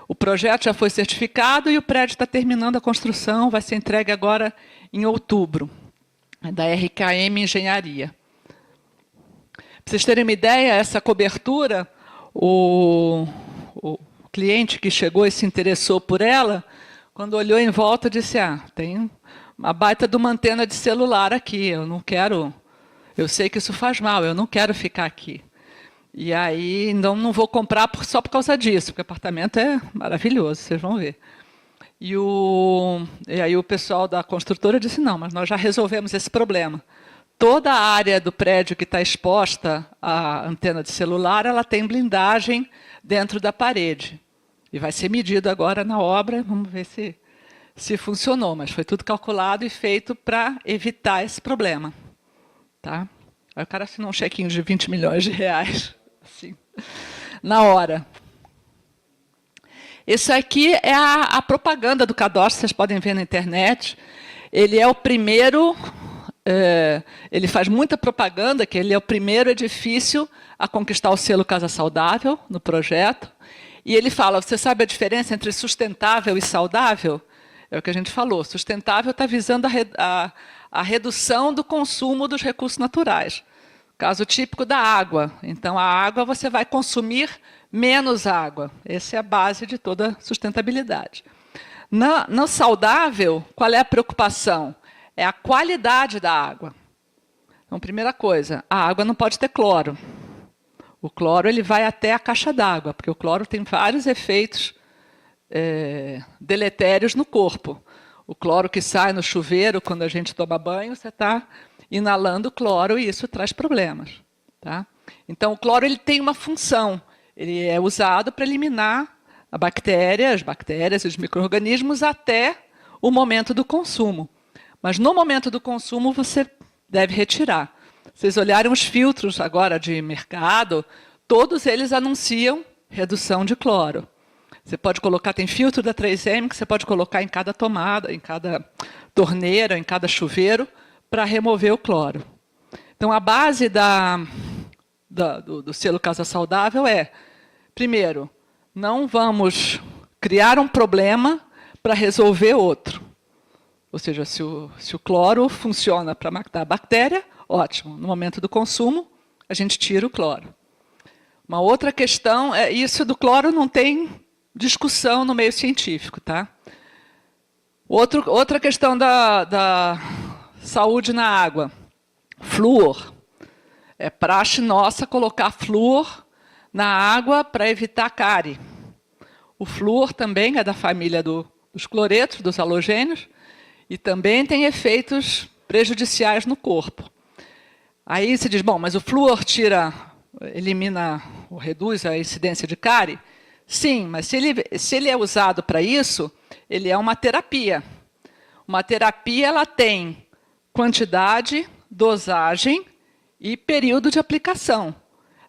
O projeto já foi certificado e o prédio está terminando a construção, vai ser entregue agora em outubro, da RKM Engenharia. Para vocês terem uma ideia, essa cobertura, o cliente que chegou e se interessou por ela, quando olhou em volta, disse, tem uma baita de uma antena de celular aqui, eu sei que isso faz mal, eu não quero ficar aqui. E aí, então, não vou comprar só por causa disso, porque o apartamento é maravilhoso, vocês vão ver. E aí o pessoal da construtora disse, não, mas nós já resolvemos esse problema. Toda a área do prédio que está exposta à antena de celular, ela tem blindagem dentro da parede. E vai ser medido agora na obra, vamos ver se funcionou. Mas foi tudo calculado e feito para evitar esse problema. Tá? Aí o cara assinou um chequinho de 20 milhões de reais, assim, na hora. Isso aqui é a propaganda do Kadosh, vocês podem ver na internet. Ele é o primeiro... ele faz muita propaganda, que ele é o primeiro edifício a conquistar o selo Casa Saudável no projeto. E ele fala, você sabe a diferença entre sustentável e saudável? É o que a gente falou. Sustentável está visando a redução do consumo dos recursos naturais. Caso típico da água. Então, a água você vai consumir menos água. Essa é a base de toda sustentabilidade. No saudável, qual é a preocupação? É a qualidade da água. Então, primeira coisa, a água não pode ter cloro. O cloro ele vai até a caixa d'água, porque o cloro tem vários efeitos deletérios no corpo. O cloro que sai no chuveiro, quando a gente toma banho, você está inalando cloro e isso traz problemas. Tá? Então, o cloro ele tem uma função. Ele é usado para eliminar as bactérias e os micro-organismos até o momento do consumo. Mas, no momento do consumo, você deve retirar. Vocês olharem os filtros agora de mercado, todos eles anunciam redução de cloro. Você pode colocar, tem filtro da 3M que você pode colocar em cada tomada, em cada torneira, em cada chuveiro, para remover o cloro. Então, a base do selo Casa Saudável é, primeiro, não vamos criar um problema para resolver outro. Ou seja, se o cloro funciona para matar a bactéria, ótimo. No momento do consumo, a gente tira o cloro. Uma outra questão é isso do cloro não tem discussão no meio científico, tá? Outra questão da saúde na água. Flúor. É praxe nossa colocar flúor na água para evitar cárie. O flúor também é da família dos cloretos, dos halogênios, e também tem efeitos prejudiciais no corpo. Aí se diz, bom, mas o flúor elimina ou reduz a incidência de cárie? Sim, mas se ele é usado para isso, ele é uma terapia. Uma terapia ela tem quantidade, dosagem e período de aplicação.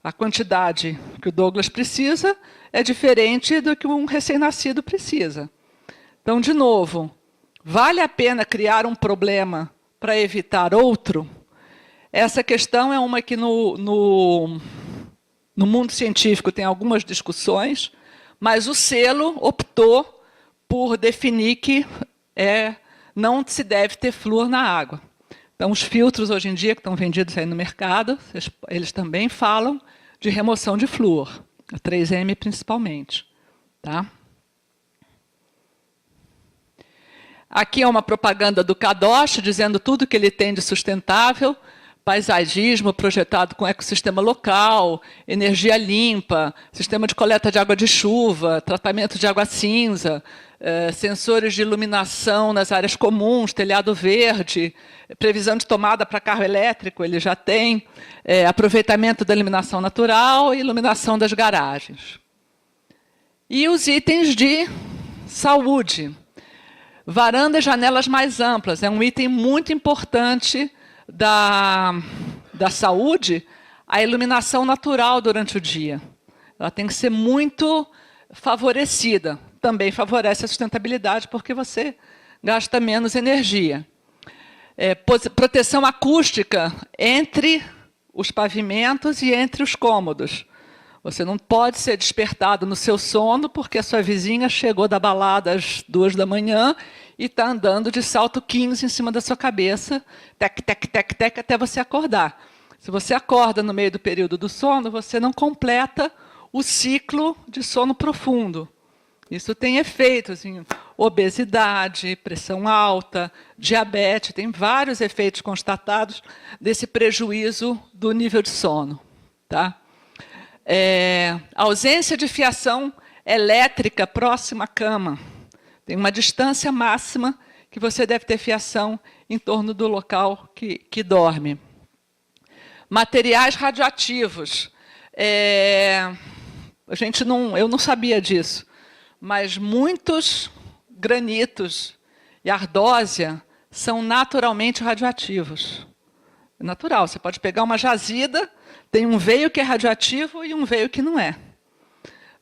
A quantidade que o Douglas precisa é diferente do que um recém-nascido precisa. Então, de novo, vale a pena criar um problema para evitar outro? Essa questão é uma que no mundo científico tem algumas discussões, mas o selo optou por definir que não se deve ter flúor na água. Então, os filtros, hoje em dia, que estão vendidos aí no mercado, eles também falam de remoção de flúor, a 3M principalmente. Tá? Aqui é uma propaganda do Kadosh, dizendo tudo que ele tem de sustentável, paisagismo projetado com ecossistema local, energia limpa, sistema de coleta de água de chuva, tratamento de água cinza, sensores de iluminação nas áreas comuns, telhado verde, previsão de tomada para carro elétrico, ele já tem, aproveitamento da iluminação natural e iluminação das garagens. E os itens de saúde. Varanda e janelas mais amplas, é um item muito importante da saúde, a iluminação natural durante o dia. Ela tem que ser muito favorecida. Também favorece a sustentabilidade, porque você gasta menos energia. Proteção acústica entre os pavimentos e entre os cômodos. Você não pode ser despertado no seu sono porque a sua vizinha chegou da balada às 2 da manhã e está andando de salto 15 em cima da sua cabeça, tec, tec, tec, tec, até você acordar. Se você acorda no meio do período do sono, você não completa o ciclo de sono profundo. Isso tem efeitos em obesidade, pressão alta, diabetes, tem vários efeitos constatados desse prejuízo do nível de sono. Tá? Ausência de fiação elétrica próxima à cama. Tem uma distância máxima que você deve ter fiação em torno do local que dorme. Materiais radioativos. Eu não sabia disso, mas muitos granitos e ardósia são naturalmente radioativos. É natural, você pode pegar uma jazida, tem um veio que é radioativo e um veio que não é.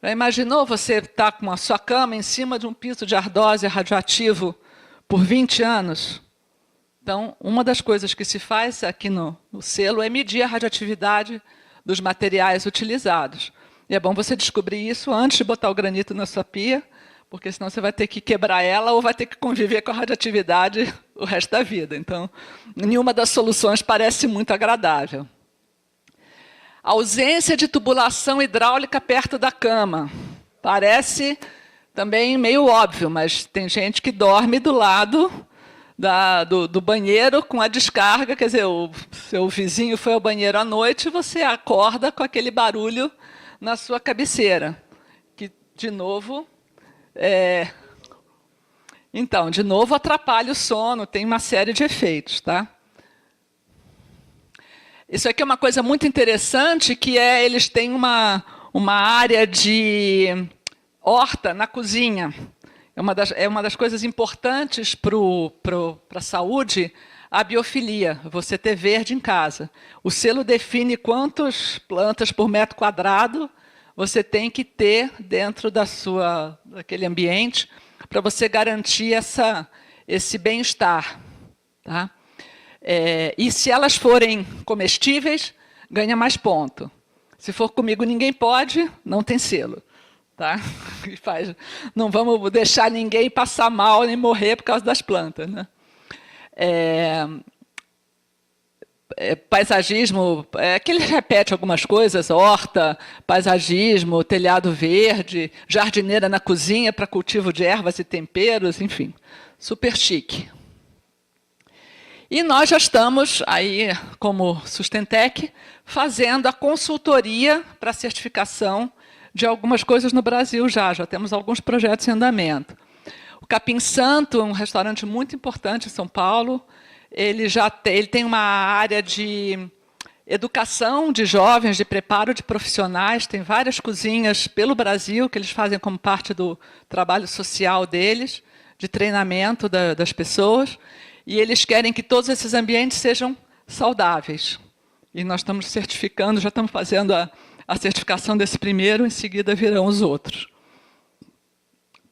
Já imaginou você estar com a sua cama em cima de um piso de ardósia radioativo por 20 anos? Então, uma das coisas que se faz aqui no selo é medir a radioatividade dos materiais utilizados. E é bom você descobrir isso antes de botar o granito na sua pia, porque senão você vai ter que quebrar ela ou vai ter que conviver com a radioatividade o resto da vida. Então, nenhuma das soluções parece muito agradável. Ausência de tubulação hidráulica perto da cama. Parece também meio óbvio, mas tem gente que dorme do lado do banheiro com a descarga, quer dizer, o seu vizinho foi ao banheiro à noite e você acorda com aquele barulho na sua cabeceira, que, de novo, de novo atrapalha o sono, tem uma série de efeitos. Tá? Isso aqui é uma coisa muito interessante, que eles têm uma área de horta na cozinha. É uma das coisas importantes para a saúde, a biofilia, você ter verde em casa. O selo define quantas plantas por metro quadrado você tem que ter dentro daquele ambiente para você garantir esse bem-estar. Tá? E se elas forem comestíveis, ganha mais ponto. Se for comigo ninguém pode, não tem selo. Tá? Não vamos deixar ninguém passar mal nem morrer por causa das plantas. Né? paisagismo, que ele repete algumas coisas, horta, paisagismo, telhado verde, jardineira na cozinha para cultivo de ervas e temperos, enfim, super chique. E nós já estamos aí, como Sustentec, fazendo a consultoria para a certificação de algumas coisas no Brasil já temos alguns projetos em andamento. O Capim Santo, um restaurante muito importante em São Paulo, ele tem uma área de educação de jovens, de preparo de profissionais, tem várias cozinhas pelo Brasil que eles fazem como parte do trabalho social deles, de treinamento das pessoas, e eles querem que todos esses ambientes sejam saudáveis. E nós estamos certificando, já estamos fazendo a certificação desse primeiro, em seguida virão os outros.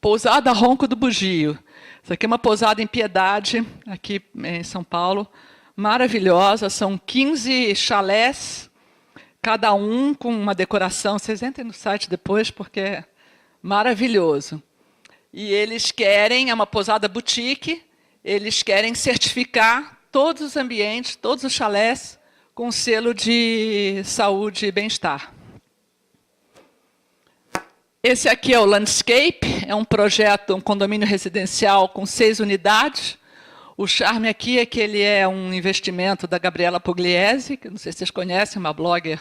Pousada Ronco do Bugio. Isso aqui é uma pousada em Piedade, aqui em São Paulo, maravilhosa, são 15 chalés, cada um com uma decoração. Vocês entrem no site depois, porque é maravilhoso. E eles querem, é uma pousada boutique, eles querem certificar todos os ambientes, todos os chalés, com selo de saúde e bem-estar. Esse aqui é o Landscape, é um projeto, um condomínio residencial com 6 unidades. O charme aqui é que ele é um investimento da Gabriela Pugliese, que não sei se vocês conhecem, uma blogger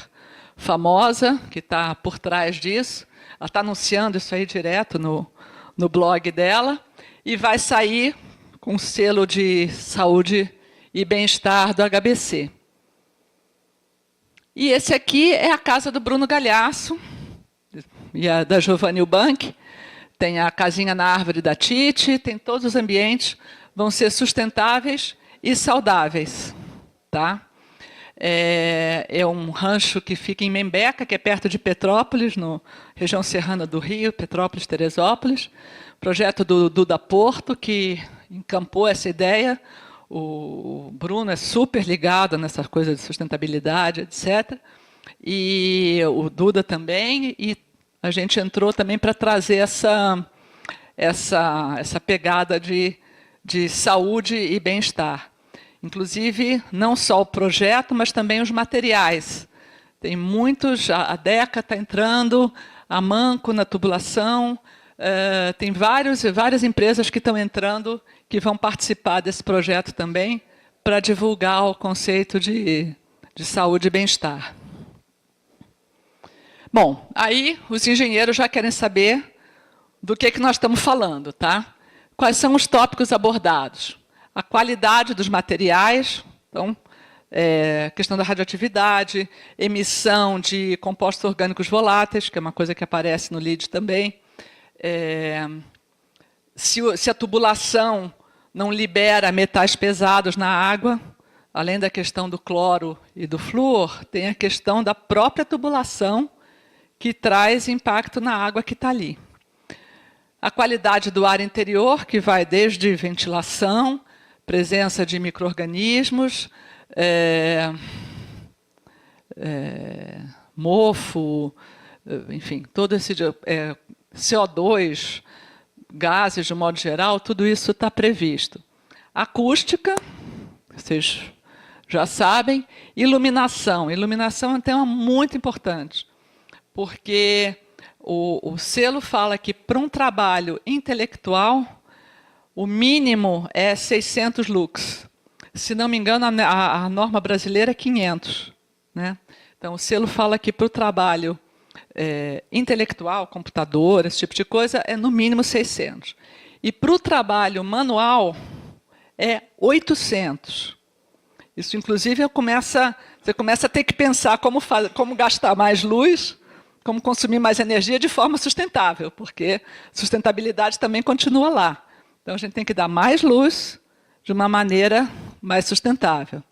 famosa, que está por trás disso. Ela está anunciando isso aí direto no blog dela, e vai sair com selo de saúde e bem-estar do HBC. E esse aqui é a casa do Bruno Galhaço, e a da Giovanni Ubank. Tem a casinha na árvore da Tite, tem todos os ambientes, vão ser sustentáveis e saudáveis. Tá? É um rancho que fica em Membeca, que é perto de Petrópolis, na região serrana do Rio, Petrópolis, Teresópolis. Projeto do Duda Porto, que encampou essa ideia. O Bruno é super ligado nessa coisa de sustentabilidade, etc. E o Duda também. E a gente entrou também para trazer essa pegada de saúde e bem-estar. Inclusive, não só o projeto, mas também os materiais. Tem muitos, a Deca está entrando, a Manco na tubulação, tem várias empresas que estão entrando, que vão participar desse projeto também, para divulgar o conceito de saúde e bem-estar. Bom, aí os engenheiros já querem saber do que nós estamos falando, tá? Quais são os tópicos abordados? A qualidade dos materiais, então, questão da radioatividade, emissão de compostos orgânicos voláteis, que é uma coisa que aparece no LEED também. Se a tubulação não libera metais pesados na água, além da questão do cloro e do flúor, tem a questão da própria tubulação, que traz impacto na água que está ali. A qualidade do ar interior, que vai desde ventilação, presença de micro-organismos, mofo, enfim, todo esse CO2, gases de modo geral, tudo isso está previsto. Acústica, vocês já sabem, iluminação. Iluminação é um tema muito importante, porque o selo fala que para um trabalho intelectual, o mínimo é 600 lux. Se não me engano, a norma brasileira é 500. Né? Então, o selo fala que para o trabalho intelectual, computador, esse tipo de coisa, é no mínimo 600. E para o trabalho manual, é 800. Isso, inclusive, você começa a ter que pensar como gastar mais luz, como consumir mais energia de forma sustentável, porque sustentabilidade também continua lá. Então, a gente tem que dar mais luz de uma maneira mais sustentável.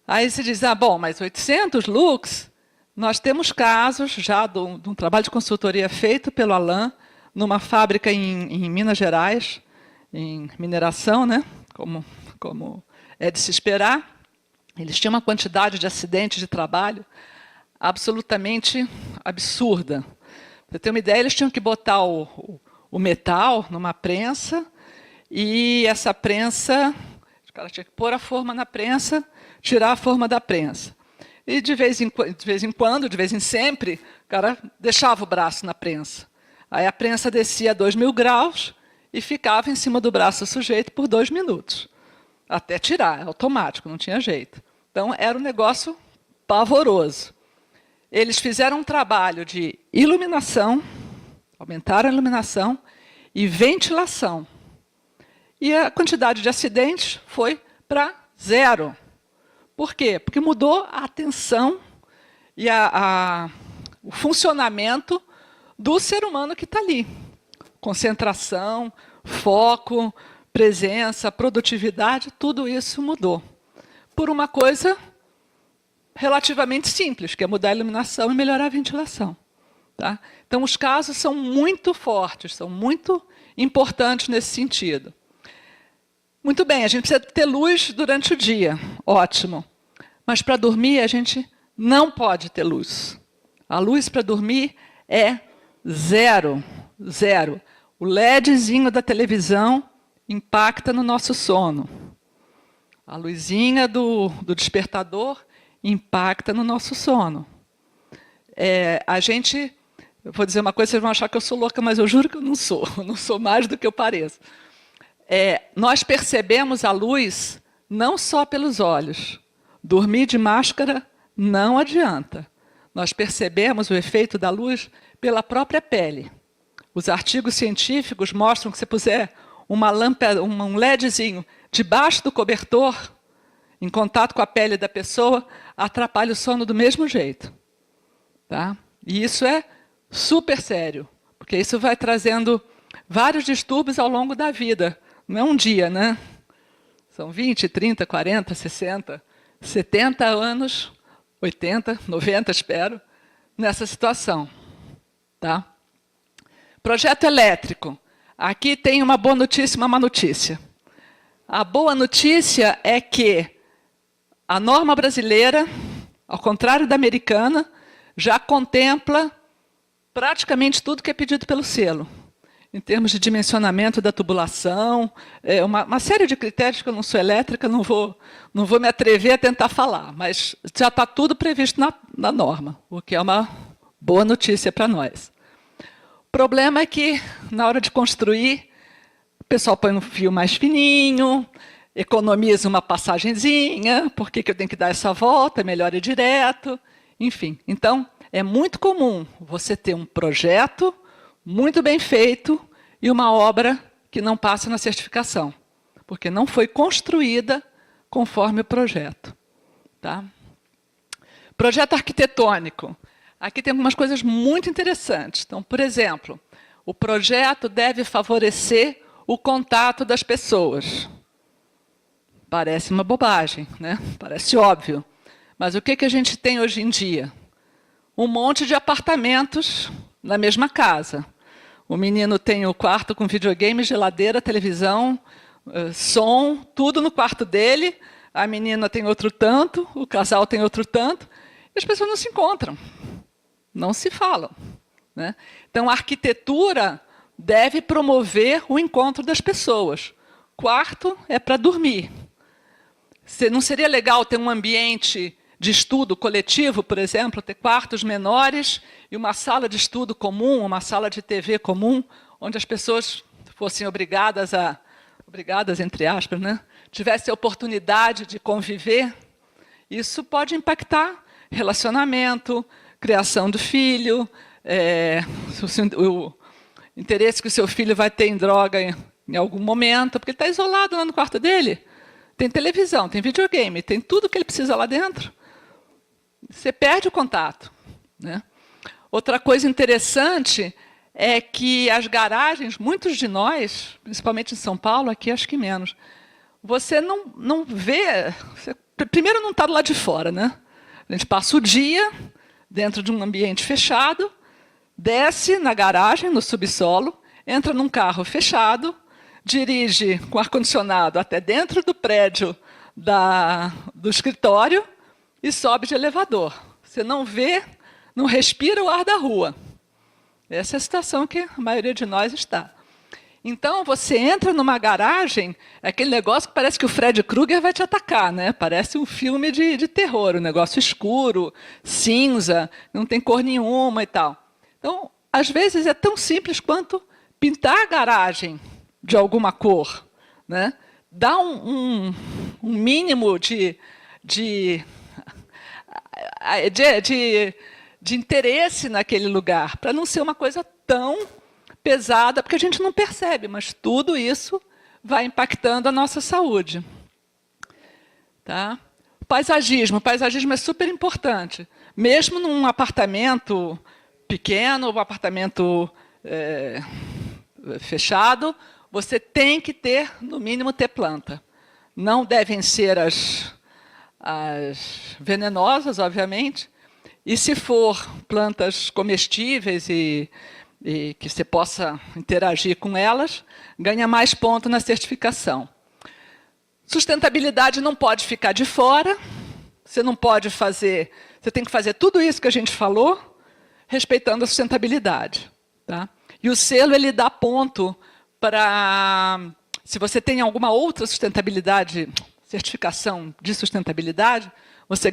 Aí se diz, bom, mas 800 lux, nós temos casos já de um trabalho de consultoria feito pelo Alain, numa fábrica em Minas Gerais, em mineração, né? Como é de se esperar. Eles tinham uma quantidade de acidentes de trabalho absolutamente absurda. Para você ter uma ideia, eles tinham que botar o metal numa prensa, e essa prensa O cara tinha que pôr a forma na prensa, tirar a forma da prensa. E de vez em quando, de vez em sempre, o cara deixava o braço na prensa. Aí a prensa descia a 2.000 graus e ficava em cima do braço do sujeito por 2 minutos. Até tirar, automático, não tinha jeito. Então, era um negócio pavoroso. Eles fizeram um trabalho de iluminação, aumentaram a iluminação e ventilação. E a quantidade de acidentes foi para 0. Por quê? Porque mudou a atenção e o funcionamento do ser humano que está ali. Concentração, foco, presença, produtividade, tudo isso mudou. Por uma coisa relativamente simples, que é mudar a iluminação e melhorar a ventilação. Tá? Então, os casos são muito fortes, são muito importantes nesse sentido. Muito bem, a gente precisa ter luz durante o dia, ótimo. Mas para dormir, a gente não pode ter luz. A luz para dormir é 0. 0. O LEDzinho da televisão impacta no nosso sono. A luzinha do despertador impacta no nosso sono. Eu vou dizer uma coisa, vocês vão achar que eu sou louca, mas eu juro que eu não sou. Eu não sou mais do que eu pareço. Nós percebemos a luz não só pelos olhos. Dormir de máscara não adianta. Nós percebemos o efeito da luz pela própria pele. Os artigos científicos mostram que se puser uma lâmpada, um LEDzinho debaixo do cobertor, em contato com a pele da pessoa, atrapalha o sono do mesmo jeito. Tá? E isso é super sério, porque isso vai trazendo vários distúrbios ao longo da vida. Não é um dia, né? São 20, 30, 40, 60, 70 anos, 80, 90, espero, nessa situação. Tá? Projeto elétrico. Aqui tem uma boa notícia e uma má notícia. A boa notícia é que a norma brasileira, ao contrário da americana, já contempla praticamente tudo que é pedido pelo selo. Em termos de dimensionamento da tubulação, uma série de critérios que eu não sou elétrica, não vou me atrever a tentar falar, mas já está tudo previsto na norma, o que é uma boa notícia para nós. O problema é que, na hora de construir, o pessoal põe um fio mais fininho, economiza uma passagenzinha, por que eu tenho que dar essa volta, é melhor ir direto, enfim. Então, é muito comum você ter um projeto muito bem feito e uma obra que não passa na certificação, porque não foi construída conforme o projeto. Tá? Projeto arquitetônico. Aqui tem algumas coisas muito interessantes. Então, por exemplo, o projeto deve favorecer o contato das pessoas. Parece uma bobagem, né? Parece óbvio. Mas o que a gente tem hoje em dia? Um monte de apartamentos na mesma casa. O menino tem o quarto com videogame, geladeira, televisão, som, tudo no quarto dele. A menina tem outro tanto, o casal tem outro tanto. E as pessoas não se encontram, não se falam. Né? Então, a arquitetura deve promover o encontro das pessoas. Quarto é para dormir. Não seria legal ter um ambiente de estudo coletivo, por exemplo, ter quartos menores e uma sala de estudo comum, uma sala de TV comum, onde as pessoas fossem obrigadas, entre aspas, né? Tivessem a oportunidade de conviver? Isso pode impactar relacionamento, criação do filho, o interesse que o seu filho vai ter em droga em algum momento, porque ele está isolado lá no quarto dele. Tem televisão, tem videogame, tem tudo que ele precisa lá dentro. Você perde o contato. Né? Outra coisa interessante é que as garagens, muitos de nós, principalmente em São Paulo, aqui acho que menos, você não vê... Primeiro, não está do lado de fora. Né? A gente passa o dia dentro de um ambiente fechado, desce na garagem, no subsolo, entra num carro fechado, dirige com ar-condicionado até dentro do prédio do escritório e sobe de elevador. Você não vê, não respira o ar da rua. Essa é a situação que a maioria de nós está. Então, você entra numa garagem, é aquele negócio que parece que o Fred Krueger vai te atacar, né? Parece um filme de terror, um negócio escuro, cinza, não tem cor nenhuma e tal. Então, às vezes, é tão simples quanto pintar a garagem de alguma cor, né? Dá um mínimo de interesse naquele lugar, para não ser uma coisa tão pesada, porque a gente não percebe, mas tudo isso vai impactando a nossa saúde. Tá? Paisagismo. O paisagismo é super importante. Mesmo num apartamento pequeno, um apartamento fechado, você tem que ter, no mínimo, ter planta. Não devem ser as venenosas, obviamente, e se for plantas comestíveis e que você possa interagir com elas, ganha mais ponto na certificação. Sustentabilidade não pode ficar de fora, você não pode fazer, você tem que fazer tudo isso que a gente falou, respeitando a sustentabilidade. Tá? E o selo ele dá ponto para, se você tem alguma outra sustentabilidade, certificação de sustentabilidade, você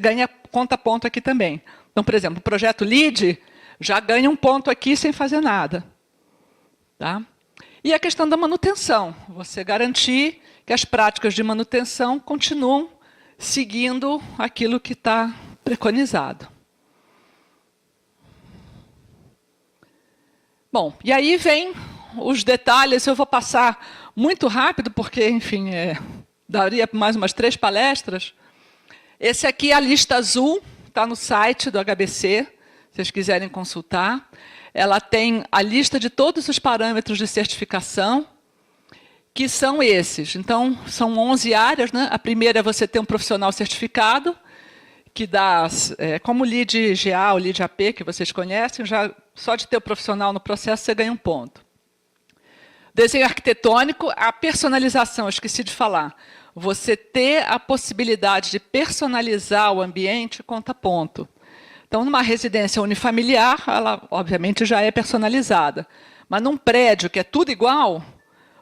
conta ponto aqui também. Então, por exemplo, o projeto LEED já ganha um ponto aqui sem fazer nada. Tá? E a questão da manutenção. Você garantir que as práticas de manutenção continuam seguindo aquilo que está preconizado. Bom, e aí vem os detalhes. Eu vou passar muito rápido, porque, enfim, daria mais umas 3 palestras. Esse aqui é a lista azul, está no site do HBC, se vocês quiserem consultar. Ela tem a lista de todos os parâmetros de certificação, que são esses. Então, são 11 áreas. Né? A primeira é você ter um profissional certificado, que dá, como o LEED GA, o LEED AP, que vocês conhecem, já, só de ter o profissional no processo, você ganha um ponto. Desenho arquitetônico, a personalização, esqueci de falar. Você ter a possibilidade de personalizar o ambiente conta ponto. Então, numa residência unifamiliar, ela, obviamente, já é personalizada. Mas num prédio que é tudo igual,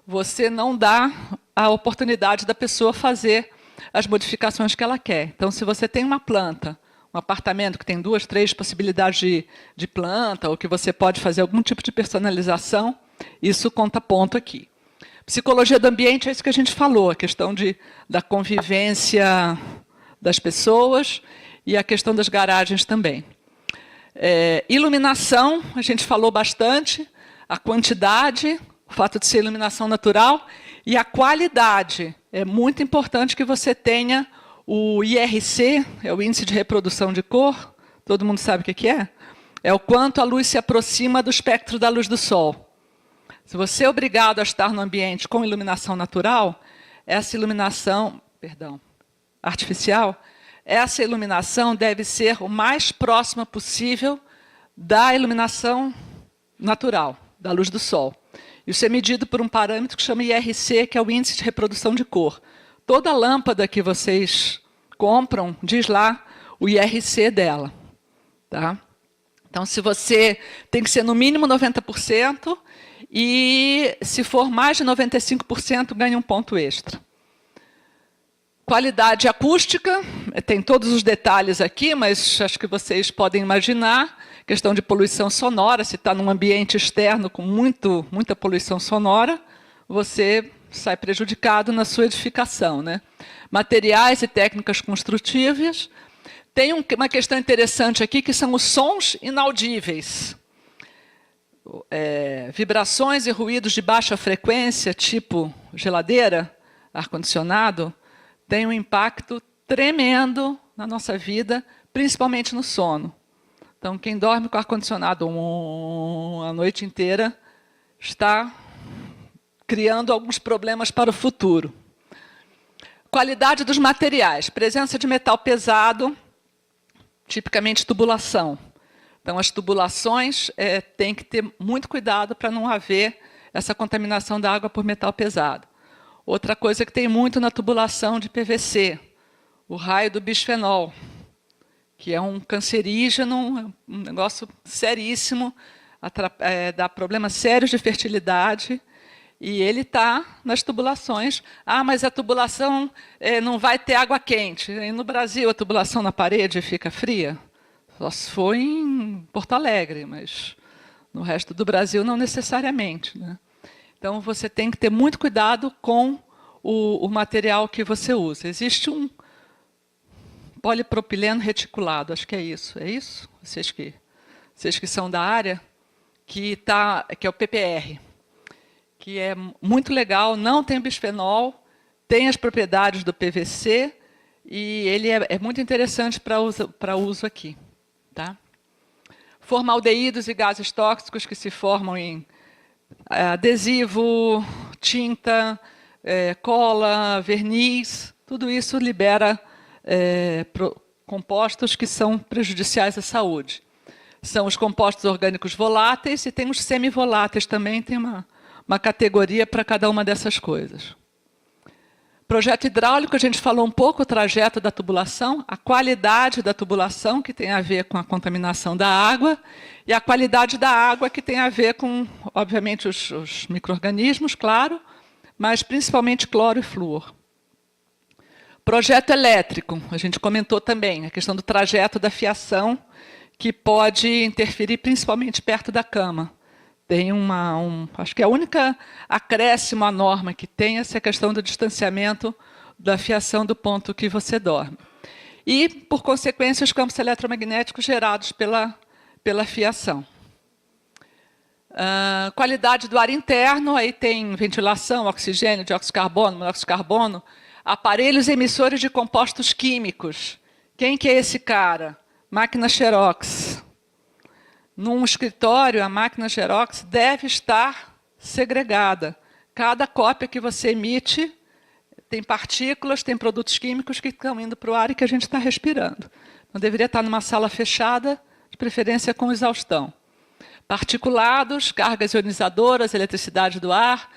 você não dá a oportunidade da pessoa fazer as modificações que ela quer. Então, se você tem uma planta, um apartamento que tem 2, 3 possibilidades de planta, ou que você pode fazer algum tipo de personalização, isso conta ponto aqui. Psicologia do ambiente é isso que a gente falou, a questão da convivência das pessoas e a questão das garagens também. Iluminação, a gente falou bastante, a quantidade, o fato de ser iluminação natural, e a qualidade. É muito importante que você tenha o IRC, é o índice de reprodução de cor, todo mundo sabe o que é? É o quanto a luz se aproxima do espectro da luz do sol. Se você é obrigado a estar no ambiente com iluminação natural, essa iluminação, artificial, essa iluminação deve ser o mais próxima possível da iluminação natural, da luz do sol. Isso é medido por um parâmetro que chama IRC, que é o índice de reprodução de cor. Toda lâmpada que vocês compram, diz lá o IRC dela. Tá? Então, se você tem que ser no mínimo 90%, e se for mais de 95%, ganha um ponto extra. Qualidade acústica, tem todos os detalhes aqui, mas acho que vocês podem imaginar. Questão de poluição sonora, se está num ambiente externo com muita poluição sonora, você sai prejudicado na sua edificação. Né? Materiais e técnicas construtivas. Tem uma questão interessante aqui, que são os sons inaudíveis. Vibrações e ruídos de baixa frequência, tipo geladeira, ar-condicionado, tem um impacto tremendo na nossa vida, principalmente no sono. Então, quem dorme com ar-condicionado a noite inteira está criando alguns problemas para o futuro. Qualidade dos materiais. Presença de metal pesado, tipicamente tubulação. Então, as tubulações tem que ter muito cuidado para não haver essa contaminação da água por metal pesado. Outra coisa que tem muito na tubulação de PVC, o raio do bisfenol, que é um cancerígeno, um negócio seríssimo, dá problemas sérios de fertilidade E ele está nas tubulações. Ah, mas a tubulação não vai ter água quente. E no Brasil, a tubulação na parede fica fria? Só se for em Porto Alegre, mas no resto do Brasil não necessariamente, né? Então, você tem que ter muito cuidado com o material que você usa. Existe um polipropileno reticulado, acho que é isso. É isso? Vocês que são da área, que é o PPR, que é muito legal, não tem bisfenol, tem as propriedades do PVC, e ele é muito interessante para uso aqui. Tá? Formaldeídos e gases tóxicos que se formam em adesivo, tinta, cola, verniz, tudo isso libera compostos que são prejudiciais à saúde. São os compostos orgânicos voláteis e tem os semivoláteis também, tem uma categoria para cada uma dessas coisas. Projeto hidráulico, a gente falou um pouco o trajeto da tubulação, a qualidade da tubulação, que tem a ver com a contaminação da água, e a qualidade da água, que tem a ver com, obviamente, os micro-organismos, claro, mas principalmente cloro e flúor. Projeto elétrico, a gente comentou também, a questão do trajeto da fiação, que pode interferir principalmente perto da cama. Tem acho que a única acréscimo à norma que tem é essa questão do distanciamento da fiação do ponto que você dorme. E, por consequência, os campos eletromagnéticos gerados pela fiação. Qualidade do ar interno, aí tem ventilação, oxigênio, dióxido de carbono, monóxido de carbono, aparelhos emissores de compostos químicos. Quem que é esse cara? Máquina Xerox. Num escritório, a máquina Xerox deve estar segregada. Cada cópia que você emite tem partículas, tem produtos químicos que estão indo para o ar e que a gente está respirando. Então, deveria estar numa sala fechada, de preferência com exaustão. Particulados, cargas ionizadoras, eletricidade do ar,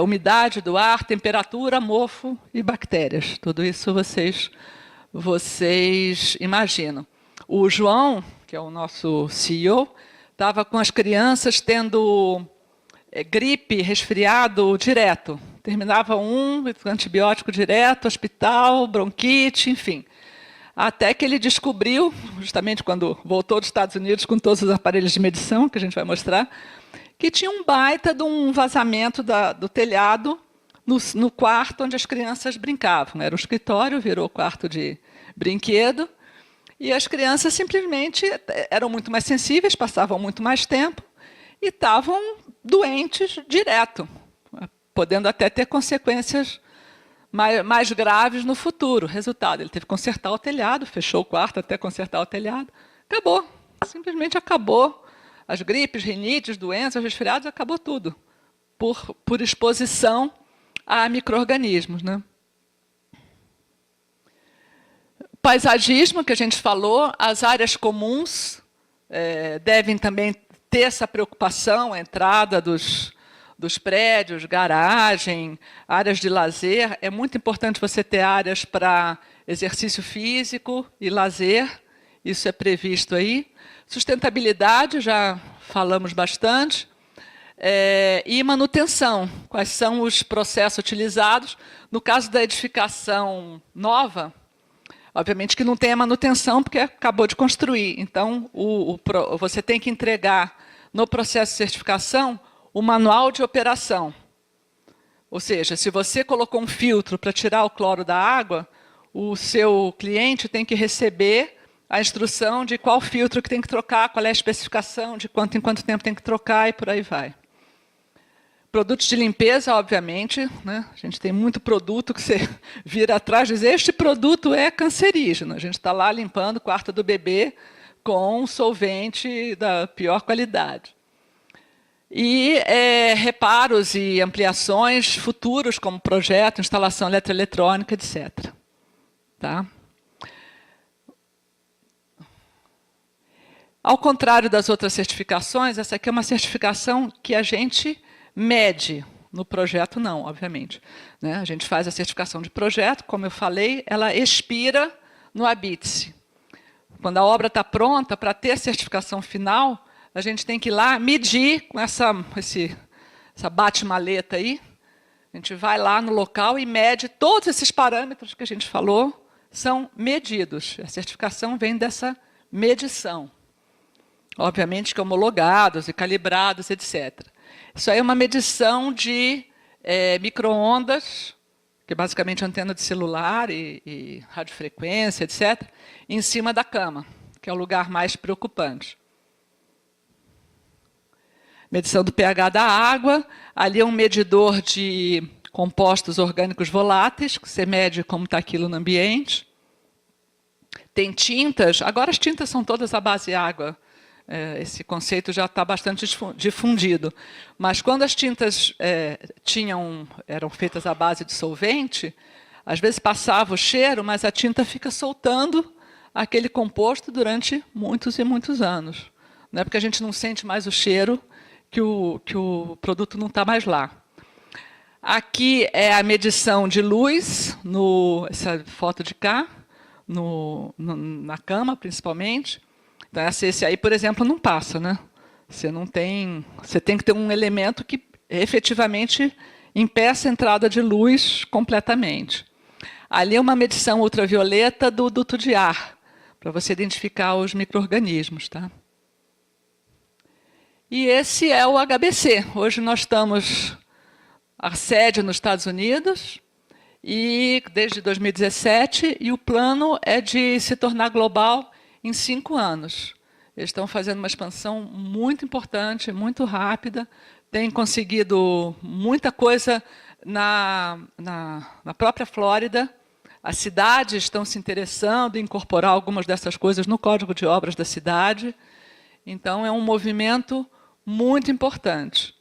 umidade do ar, temperatura, mofo e bactérias. Tudo isso vocês imaginam. O João, que é o nosso CEO, estava com as crianças tendo gripe, resfriado direto. Terminava antibiótico direto, hospital, bronquite, enfim. Até que ele descobriu, justamente quando voltou dos Estados Unidos com todos os aparelhos de medição, que a gente vai mostrar, que tinha um baita de um vazamento do telhado no quarto onde as crianças brincavam. Era um escritório, virou quarto de brinquedo, e as crianças simplesmente eram muito mais sensíveis, passavam muito mais tempo e estavam doentes direto, podendo até ter consequências mais graves no futuro. Resultado, ele teve que consertar o telhado, fechou o quarto até consertar o telhado. Acabou, simplesmente acabou. As gripes, rinites, doenças, resfriados, acabou tudo, por exposição a micro-organismos, né? Paisagismo, que a gente falou, as áreas comuns devem também ter essa preocupação, a entrada dos prédios, garagem, áreas de lazer. É muito importante você ter áreas para exercício físico e lazer, isso é previsto aí. Sustentabilidade, já falamos bastante. E manutenção, quais são os processos utilizados. No caso da edificação nova, obviamente que não tem a manutenção, porque acabou de construir. Então, você tem que entregar, no processo de certificação, o manual de operação. Ou seja, se você colocou um filtro para tirar o cloro da água, o seu cliente tem que receber a instrução de qual filtro que tem que trocar, qual é a especificação, de quanto em quanto tempo tem que trocar e por aí vai. Produtos de limpeza, obviamente, né? A gente tem muito produto que você vira atrás e diz, este produto é cancerígeno. A gente está lá limpando o quarto do bebê com solvente da pior qualidade. E reparos e ampliações futuros, como projeto, instalação eletroeletrônica, etc. Tá? Ao contrário das outras certificações, essa aqui é uma certificação que a gente mede. No projeto, não, obviamente. Né? A gente faz a certificação de projeto, como eu falei, ela expira no ABITSE. Quando a obra está pronta, para ter a certificação final, a gente tem que ir lá medir com esse essa bate-maleta aí. A gente vai lá no local e mede todos esses parâmetros que a gente falou, são medidos. A certificação vem dessa medição. Obviamente que homologados e calibrados, etc. Isso aí é uma medição de micro-ondas, que é basicamente antena de celular e radiofrequência, etc., em cima da cama, que é o lugar mais preocupante. Medição do pH da água, ali é um medidor de compostos orgânicos voláteis, que você mede como está aquilo no ambiente. Tem tintas, agora as tintas são todas à base de água, esse conceito já está bastante difundido. Mas quando as tintas eram feitas à base de solvente, às vezes passava o cheiro, mas a tinta fica soltando aquele composto durante muitos e muitos anos. Não é porque a gente não sente mais o cheiro que o produto não está mais lá. Aqui é a medição de luz, essa foto de cá, na cama, principalmente. Então, esse aí, por exemplo, não passa, né? Você tem que ter um elemento que efetivamente impeça a entrada de luz completamente. Ali é uma medição ultravioleta do duto de ar, para você identificar os micro-organismos, tá? E esse é o HBC. Hoje nós estamos a sede nos Estados Unidos, e desde 2017, e o plano é de se tornar global em 5 anos. Eles estão fazendo uma expansão muito importante, muito rápida, têm conseguido muita coisa na própria Flórida. As cidades estão se interessando em incorporar algumas dessas coisas no Código de Obras da cidade. Então, é um movimento muito importante.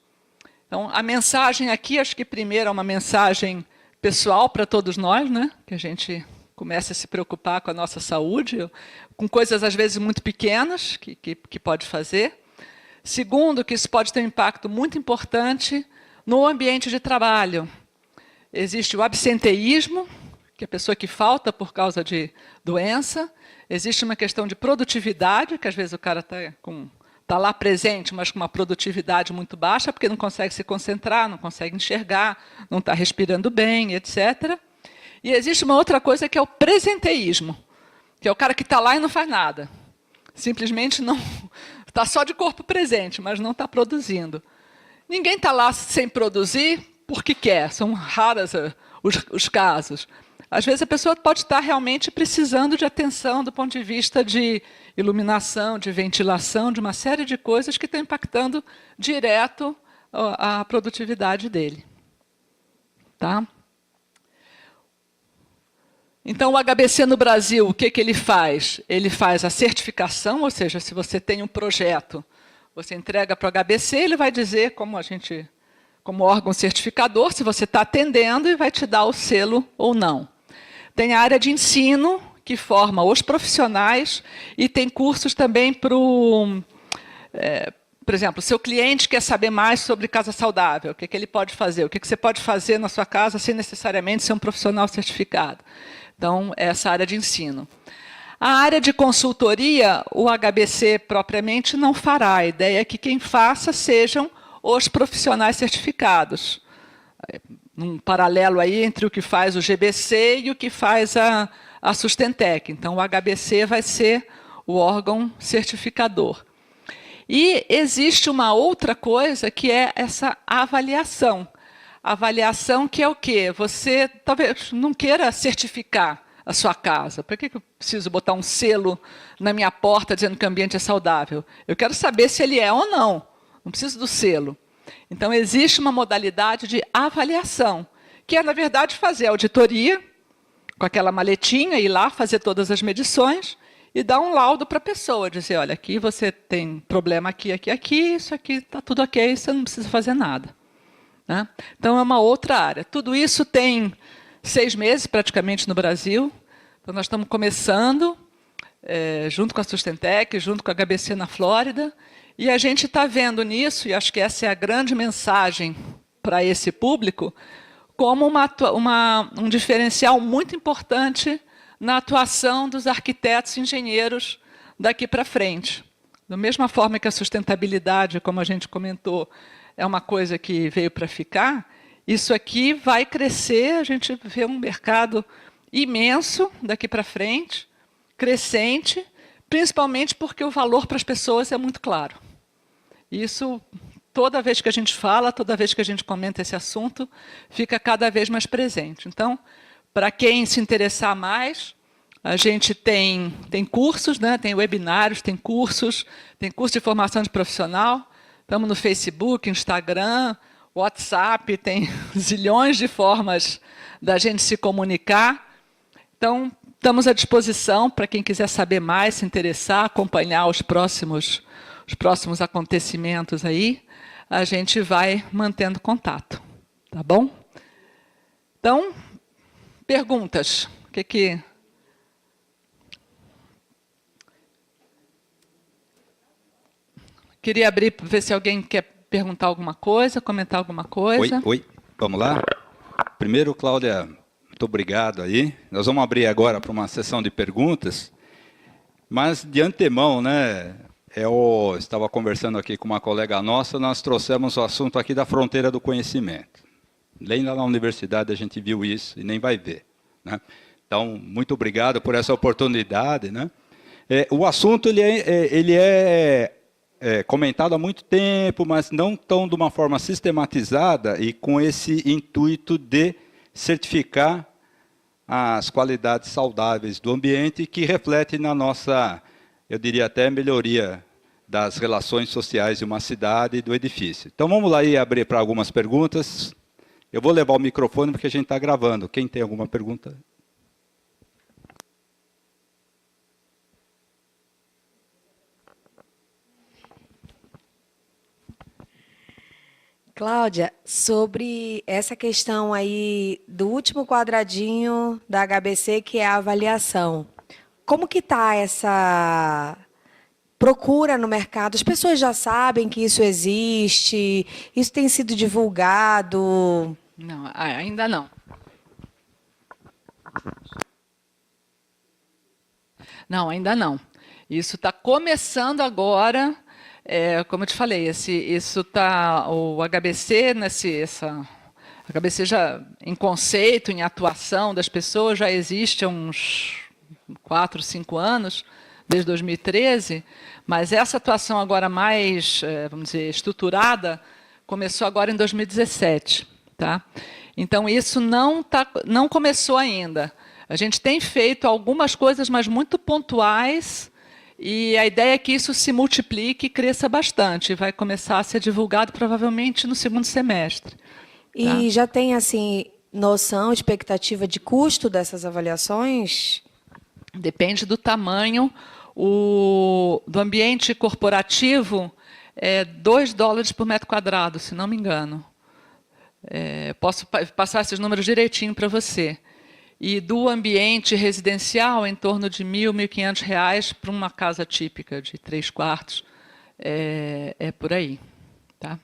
Então, a mensagem aqui, acho que primeiro é uma mensagem pessoal para todos nós, né? Que a gente comece a se preocupar com a nossa saúde, com coisas às vezes muito pequenas que pode fazer. Segundo, que isso pode ter um impacto muito importante no ambiente de trabalho. Existe o absenteísmo, que é a pessoa que falta por causa de doença. Existe uma questão de produtividade, que às vezes o cara está lá presente, mas com uma produtividade muito baixa, porque não consegue se concentrar, não consegue enxergar, não está respirando bem, etc. E existe uma outra coisa que é o presenteísmo, que é o cara que está lá e não faz nada. Simplesmente não está só de corpo presente, mas não está produzindo. Ninguém está lá sem produzir porque quer, são raros os casos. Às vezes a pessoa pode estar realmente precisando de atenção do ponto de vista de iluminação, de ventilação, de uma série de coisas que estão impactando direto a produtividade dele. Tá? Então, o HBC no Brasil, o que ele faz? Ele faz a certificação, ou seja, se você tem um projeto, você entrega para o HBC, ele vai dizer, como órgão certificador, se você está atendendo e vai te dar o selo ou não. Tem a área de ensino, que forma os profissionais, e tem cursos também para por exemplo, o seu cliente quer saber mais sobre casa saudável, o que ele pode fazer, o que você pode fazer na sua casa sem necessariamente ser um profissional certificado. Então, essa área de ensino. A área de consultoria, o HBC propriamente não fará. A ideia é que quem faça sejam os profissionais certificados. Um paralelo aí entre o que faz o GBC e o que faz a Sustentec. Então, o HBC vai ser o órgão certificador. E existe uma outra coisa que é essa avaliação. Avaliação que é o quê? Você talvez não queira certificar a sua casa. Por que eu preciso botar um selo na minha porta dizendo que o ambiente é saudável? Eu quero saber se ele é ou não. Não preciso do selo. Então, existe uma modalidade de avaliação, que é, na verdade, fazer auditoria, com aquela maletinha, ir lá, fazer todas as medições, e dar um laudo para a pessoa, dizer, olha, aqui você tem problema aqui, isso aqui está tudo ok, você não precisa fazer nada. Né? Então, é uma outra área. Tudo isso tem 6 meses, praticamente, no Brasil. Então, nós estamos começando, junto com a Sustentec, junto com a HBC na Flórida, e a gente está vendo nisso, e acho que essa é a grande mensagem para esse público, como um diferencial muito importante na atuação dos arquitetos e engenheiros daqui para frente. Da mesma forma que a sustentabilidade, como a gente comentou, é uma coisa que veio para ficar, isso aqui vai crescer, a gente vê um mercado imenso daqui para frente, crescente, principalmente porque o valor para as pessoas é muito claro. Isso, toda vez que a gente fala, toda vez que a gente comenta esse assunto, fica cada vez mais presente. Então, para quem se interessar mais, a gente tem cursos, né? Tem webinários, tem curso de formação de profissional. Estamos no Facebook, Instagram, WhatsApp, tem zilhões de formas da gente se comunicar. Então, estamos à disposição para quem quiser saber mais, se interessar, acompanhar os próximos acontecimentos aí. A gente vai mantendo contato, tá bom? Então, perguntas. Queria abrir para ver se alguém quer perguntar alguma coisa, comentar alguma coisa. Oi, vamos lá? Primeiro, Cláudia, muito obrigado aí. Nós vamos abrir agora para uma sessão de perguntas, mas de antemão, né? Eu estava conversando aqui com uma colega nossa, nós trouxemos o assunto aqui da fronteira do conhecimento. Nem lá na universidade a gente viu isso e nem vai ver, né? Então, muito obrigado por essa oportunidade, né? O assunto ele é comentado há muito tempo, mas não tão de uma forma sistematizada e com esse intuito de certificar as qualidades saudáveis do ambiente que reflete na nossa, eu diria até, melhoria das relações sociais de uma cidade e do edifício. Então vamos lá e abrir para algumas perguntas. Eu vou levar o microfone porque a gente está gravando. Quem tem alguma pergunta? Cláudia, sobre essa questão aí do último quadradinho da HBC, que é a avaliação. Como que está essa procura no mercado? As pessoas já sabem que isso existe? Isso tem sido divulgado? Não, ainda não. Não, ainda não. Isso está começando agora. Como eu te falei, isso tá o HBC HBC já em conceito, em atuação das pessoas já existe há uns 4, 5 anos, desde 2013, mas essa atuação agora mais, vamos dizer, estruturada, começou agora em 2017, tá? Então isso não começou ainda. A gente tem feito algumas coisas, mas muito pontuais. E a ideia é que isso se multiplique e cresça bastante. Vai começar a ser divulgado provavelmente no segundo semestre. E tá? já tem assim noção, expectativa de custo dessas avaliações? Depende do tamanho. Do ambiente corporativo, é $2 por metro quadrado, se não me engano. Posso passar esses números direitinho para você. E do ambiente residencial, em torno de R$ 1.000, R$ 1.500 para uma casa típica de 3 quartos. É por aí. Tá?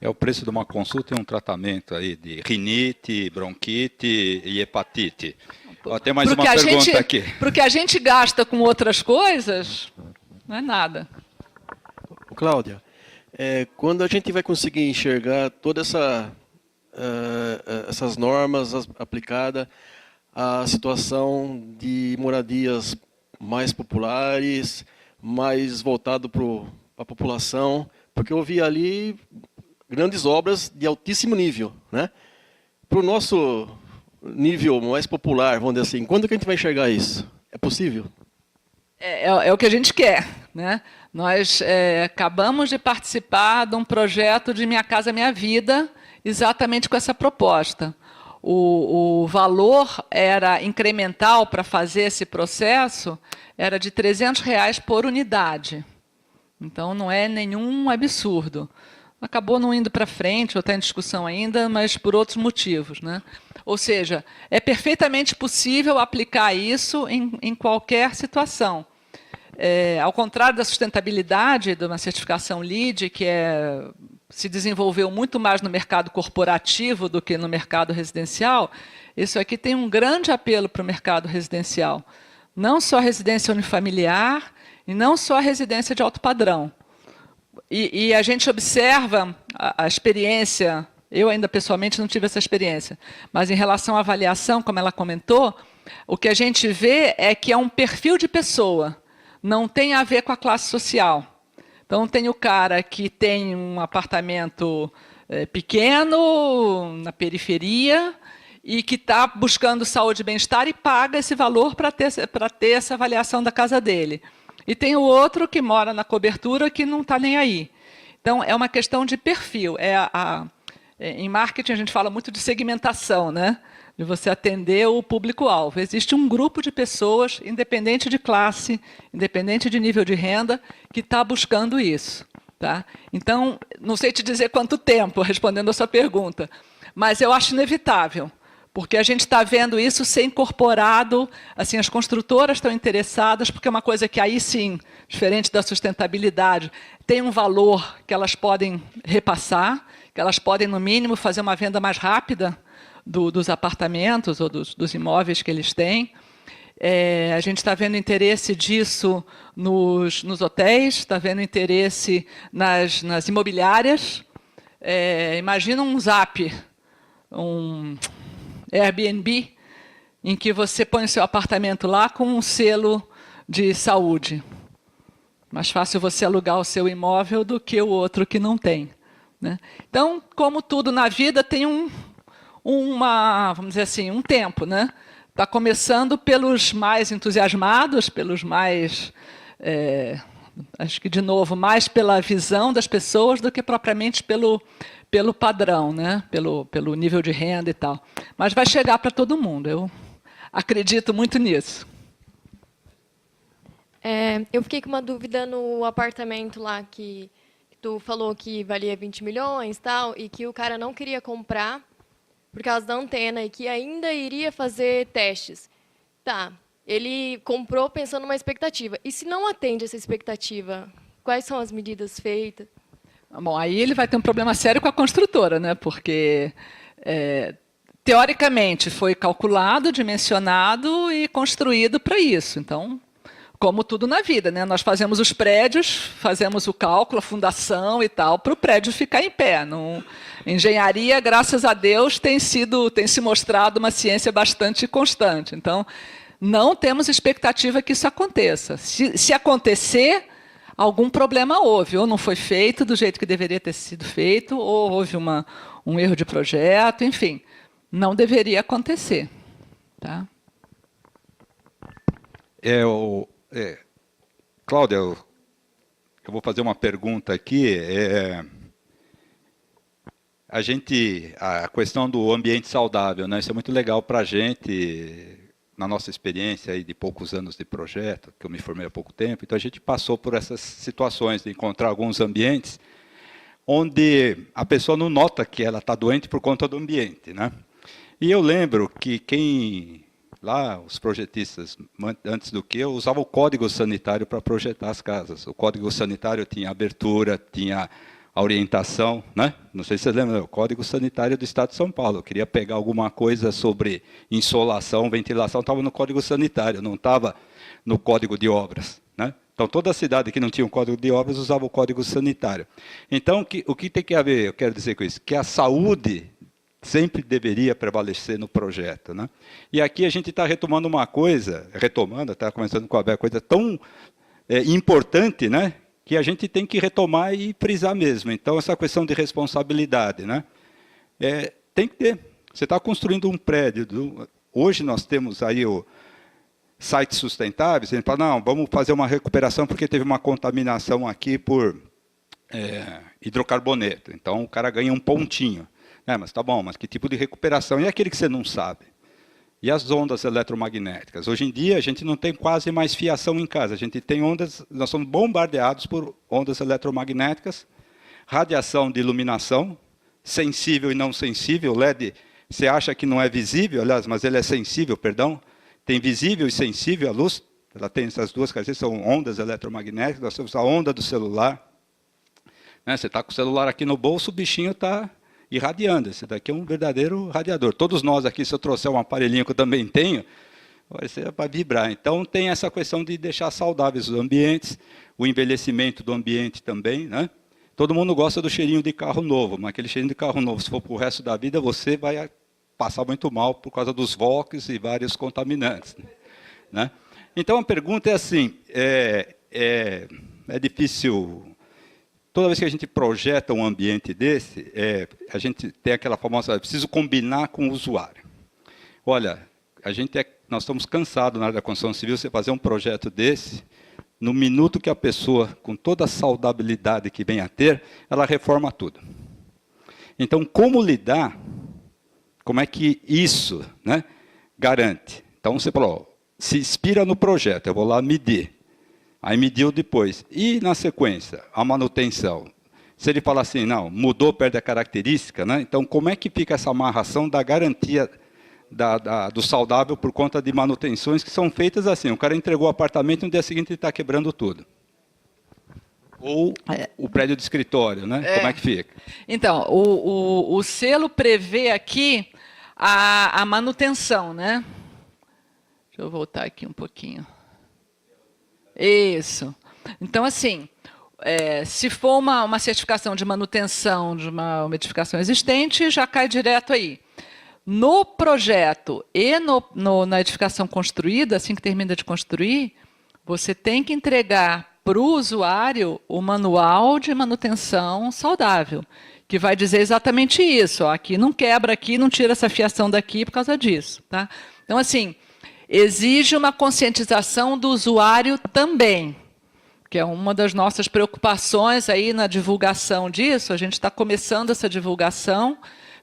É o preço de uma consulta e um tratamento aí de rinite, bronquite e hepatite. Tem mais uma pergunta aqui. Porque a gente gasta com outras coisas, não é nada. Cláudia, quando a gente vai conseguir enxergar toda essas normas aplicadas à situação de moradias mais populares, mais voltado para a população, porque eu vi ali grandes obras de altíssimo nível, né? Para o nosso nível mais popular, vamos dizer assim, quando que a gente vai enxergar isso? É possível? É o que a gente quer, né? Nós acabamos de participar de um projeto de Minha Casa Minha Vida, exatamente com essa proposta. O valor era incremental para fazer esse processo, era de R$ 300 por unidade. Então, não é nenhum absurdo. Acabou não indo para frente, ou está em discussão ainda, mas por outros motivos, né? Ou seja, é perfeitamente possível aplicar isso em qualquer situação. Ao contrário da sustentabilidade, de uma certificação LEED, que se desenvolveu muito mais no mercado corporativo do que no mercado residencial, isso aqui tem um grande apelo para o mercado residencial. Não só a residência unifamiliar e não só a residência de alto padrão. E a gente observa a experiência, eu ainda pessoalmente não tive essa experiência, mas em relação à avaliação, como ela comentou, o que a gente vê é que é um perfil de pessoa, não tem a ver com a classe social. Então, tem o cara que tem um apartamento pequeno, na periferia, e que está buscando saúde e bem-estar e paga esse valor para ter essa avaliação da casa dele. E tem o outro que mora na cobertura que não está nem aí. Então, é uma questão de perfil. Em marketing, a gente fala muito de segmentação, né? De você atender o público-alvo. Existe um grupo de pessoas, independente de classe, independente de nível de renda, que está buscando isso. Tá? Então, não sei te dizer quanto tempo, respondendo a sua pergunta, mas eu acho inevitável. Porque a gente está vendo isso ser incorporado, assim, as construtoras estão interessadas, porque é uma coisa que aí sim, diferente da sustentabilidade, tem um valor que elas podem repassar, que elas podem, no mínimo, fazer uma venda mais rápida dos apartamentos ou dos imóveis que eles têm. A gente está vendo interesse disso nos hotéis, está vendo interesse nas imobiliárias. Imagina um Zap, um Airbnb, em que você põe o seu apartamento lá com um selo de saúde. Mais fácil você alugar o seu imóvel do que o outro que não tem. Né? Então, como tudo na vida, tem vamos dizer assim, um tempo. Né? Está começando pelos mais entusiasmados, pelos mais... acho que, de novo, mais pela visão das pessoas do que propriamente pelo padrão, né? pelo nível de renda e tal. Mas vai chegar para todo mundo, eu acredito muito nisso. Eu fiquei com uma dúvida no apartamento lá que tu falou que valia 20 milhões tal, e que o cara não queria comprar por causa da antena e que ainda iria fazer testes. Tá, ele comprou pensando numa expectativa. E se não atende essa expectativa, quais são as medidas feitas? Bom, aí ele vai ter um problema sério com a construtora, né? Porque, teoricamente, foi calculado, dimensionado e construído para isso. Então, como tudo na vida, né? Nós fazemos os prédios, fazemos o cálculo, a fundação e tal, para o prédio ficar em pé. Engenharia, graças a Deus, tem se mostrado uma ciência bastante constante. Então, não temos expectativa que isso aconteça. Se acontecer, algum problema houve. Ou não foi feito do jeito que deveria ter sido feito, ou houve um erro de projeto, enfim. Não deveria acontecer. Tá? Cláudia, eu vou fazer uma pergunta aqui. A questão do ambiente saudável, né? Isso é muito legal para a gente, na nossa experiência aí de poucos anos de projeto, que eu me formei há pouco tempo. Então, a gente passou por essas situações de encontrar alguns ambientes onde a pessoa não nota que ela está doente por conta do ambiente, né? E eu lembro que os projetistas, antes do que eu, usavam o código sanitário para projetar as casas. O código sanitário tinha abertura, tinha a orientação, né? Não sei se você lembra, o Código Sanitário do Estado de São Paulo. Eu queria pegar alguma coisa sobre insolação, ventilação, estava no Código Sanitário, não estava no Código de Obras, né? Então, toda cidade que não tinha um Código de Obras usava o Código Sanitário. Então, o que tem que haver, eu quero dizer com isso, que a saúde sempre deveria prevalecer no projeto, né? E aqui a gente está retomando uma coisa, está começando com a coisa tão importante, né? Que a gente tem que retomar e frisar mesmo. Então, essa questão de responsabilidade, né? Tem que ter. Você está construindo um prédio. Hoje nós temos aí o sites sustentáveis. A gente fala, não, vamos fazer uma recuperação porque teve uma contaminação aqui por hidrocarboneto. Então, o cara ganha um pontinho. Mas tá bom, mas que tipo de recuperação? E aquele que você não sabe? E as ondas eletromagnéticas? Hoje em dia, a gente não tem quase mais fiação em casa. A gente tem ondas, nós somos bombardeados por ondas eletromagnéticas, radiação de iluminação, sensível e não sensível. LED, você acha que não é visível, aliás, mas ele é sensível, perdão. Tem visível e sensível, a luz, ela tem essas duas características, são ondas eletromagnéticas. Nós temos a onda do celular. Você está com o celular aqui no bolso, o bichinho está irradiando. Esse daqui é um verdadeiro radiador. Todos nós aqui, se eu trouxer um aparelhinho que eu também tenho, vai ser para vibrar. Então, tem essa questão de deixar saudáveis os ambientes, o envelhecimento do ambiente também, né? Todo mundo gosta do cheirinho de carro novo, mas aquele cheirinho de carro novo, se for para o resto da vida, você vai passar muito mal por causa dos VOCs e vários contaminantes, né? Então, a pergunta é assim, é difícil. Toda vez que a gente projeta um ambiente desse, a gente tem aquela famosa, preciso combinar com o usuário. Olha, nós estamos cansados na área da construção civil, você fazer um projeto desse, no minuto que a pessoa, com toda a saudabilidade que vem a ter, ela reforma tudo. Então, como lidar, como é que isso, né, garante? Então, você falou, se inspira no projeto, eu vou lá medir. Aí mediu depois. E, na sequência, a manutenção. Se ele falar assim, não, mudou, perde a característica, né? Então, como é que fica essa amarração da garantia do saudável por conta de manutenções que são feitas assim? O cara entregou o apartamento e no dia seguinte ele está quebrando tudo. Ou o prédio de escritório, né? Como é que fica? Então, o selo prevê aqui a manutenção, né? Deixa eu voltar aqui um pouquinho. Isso. Então, assim, se for uma certificação de manutenção de uma edificação existente, já cai direto aí. No projeto e na edificação construída, assim que termina de construir, você tem que entregar para o usuário o manual de manutenção saudável, que vai dizer exatamente isso. Ó, aqui não quebra, aqui não tira essa fiação daqui por causa disso. Tá? Então, assim, exige uma conscientização do usuário também, que é uma das nossas preocupações aí na divulgação disso. A gente está começando essa divulgação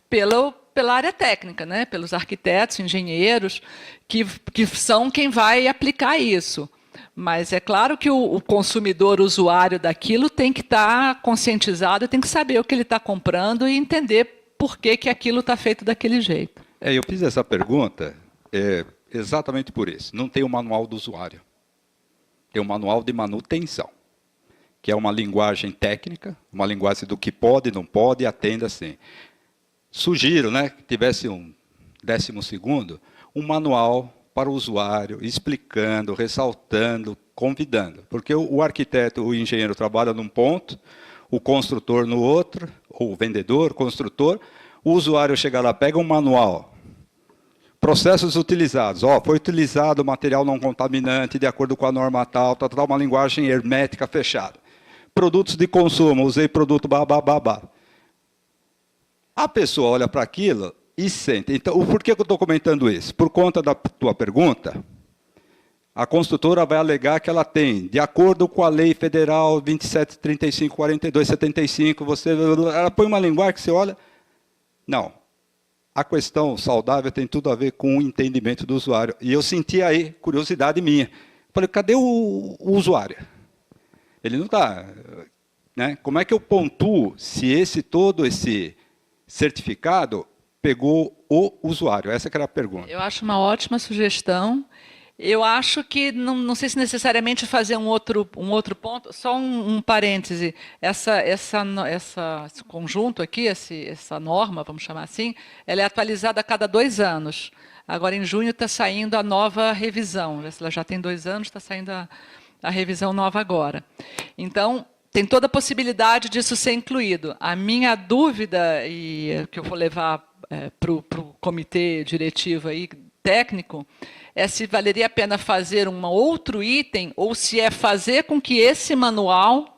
pela área técnica, né? Pelos arquitetos, engenheiros, que são quem vai aplicar isso. Mas é claro que o consumidor, o usuário daquilo, tem que estar conscientizado, tem que saber o que ele está comprando e entender por que aquilo está feito daquele jeito. Eu fiz essa pergunta exatamente por isso. Não tem o manual do usuário. Tem o manual de manutenção, que é uma linguagem técnica, uma linguagem do que pode, não pode, e atende assim. Sugiro, né, que tivesse um 12º, um manual para o usuário, explicando, ressaltando, convidando. Porque o arquiteto, o engenheiro trabalha num ponto, o construtor no outro, ou o vendedor, o construtor, o usuário chega lá, pega um manual, processos utilizados, foi utilizado material não contaminante de acordo com a norma tal, uma linguagem hermética fechada. Produtos de consumo, usei produto babá. A pessoa olha para aquilo e sente. Então, por que eu estou comentando isso? Por conta da tua pergunta, a construtora vai alegar que ela tem, de acordo com a lei federal 2735, 42, 75, ela põe uma linguagem que você olha. Não. A questão saudável tem tudo a ver com o entendimento do usuário. E eu senti aí curiosidade minha. Falei, cadê o usuário? Ele não está. Né? Como é que eu pontuo se todo esse certificado pegou o usuário? Essa que era a pergunta. Eu acho uma ótima sugestão. Eu acho que, não sei se necessariamente fazer um outro ponto, só um parêntese. Esse conjunto aqui, essa norma, vamos chamar assim, ela é atualizada a cada 2 anos. Agora, em junho, está saindo a nova revisão. Ela já tem 2 anos, está saindo a revisão nova agora. Então, tem toda a possibilidade disso ser incluído. A minha dúvida, e que eu vou levar para o comitê diretivo aí, técnico, é se valeria a pena fazer um outro item ou se é fazer com que esse manual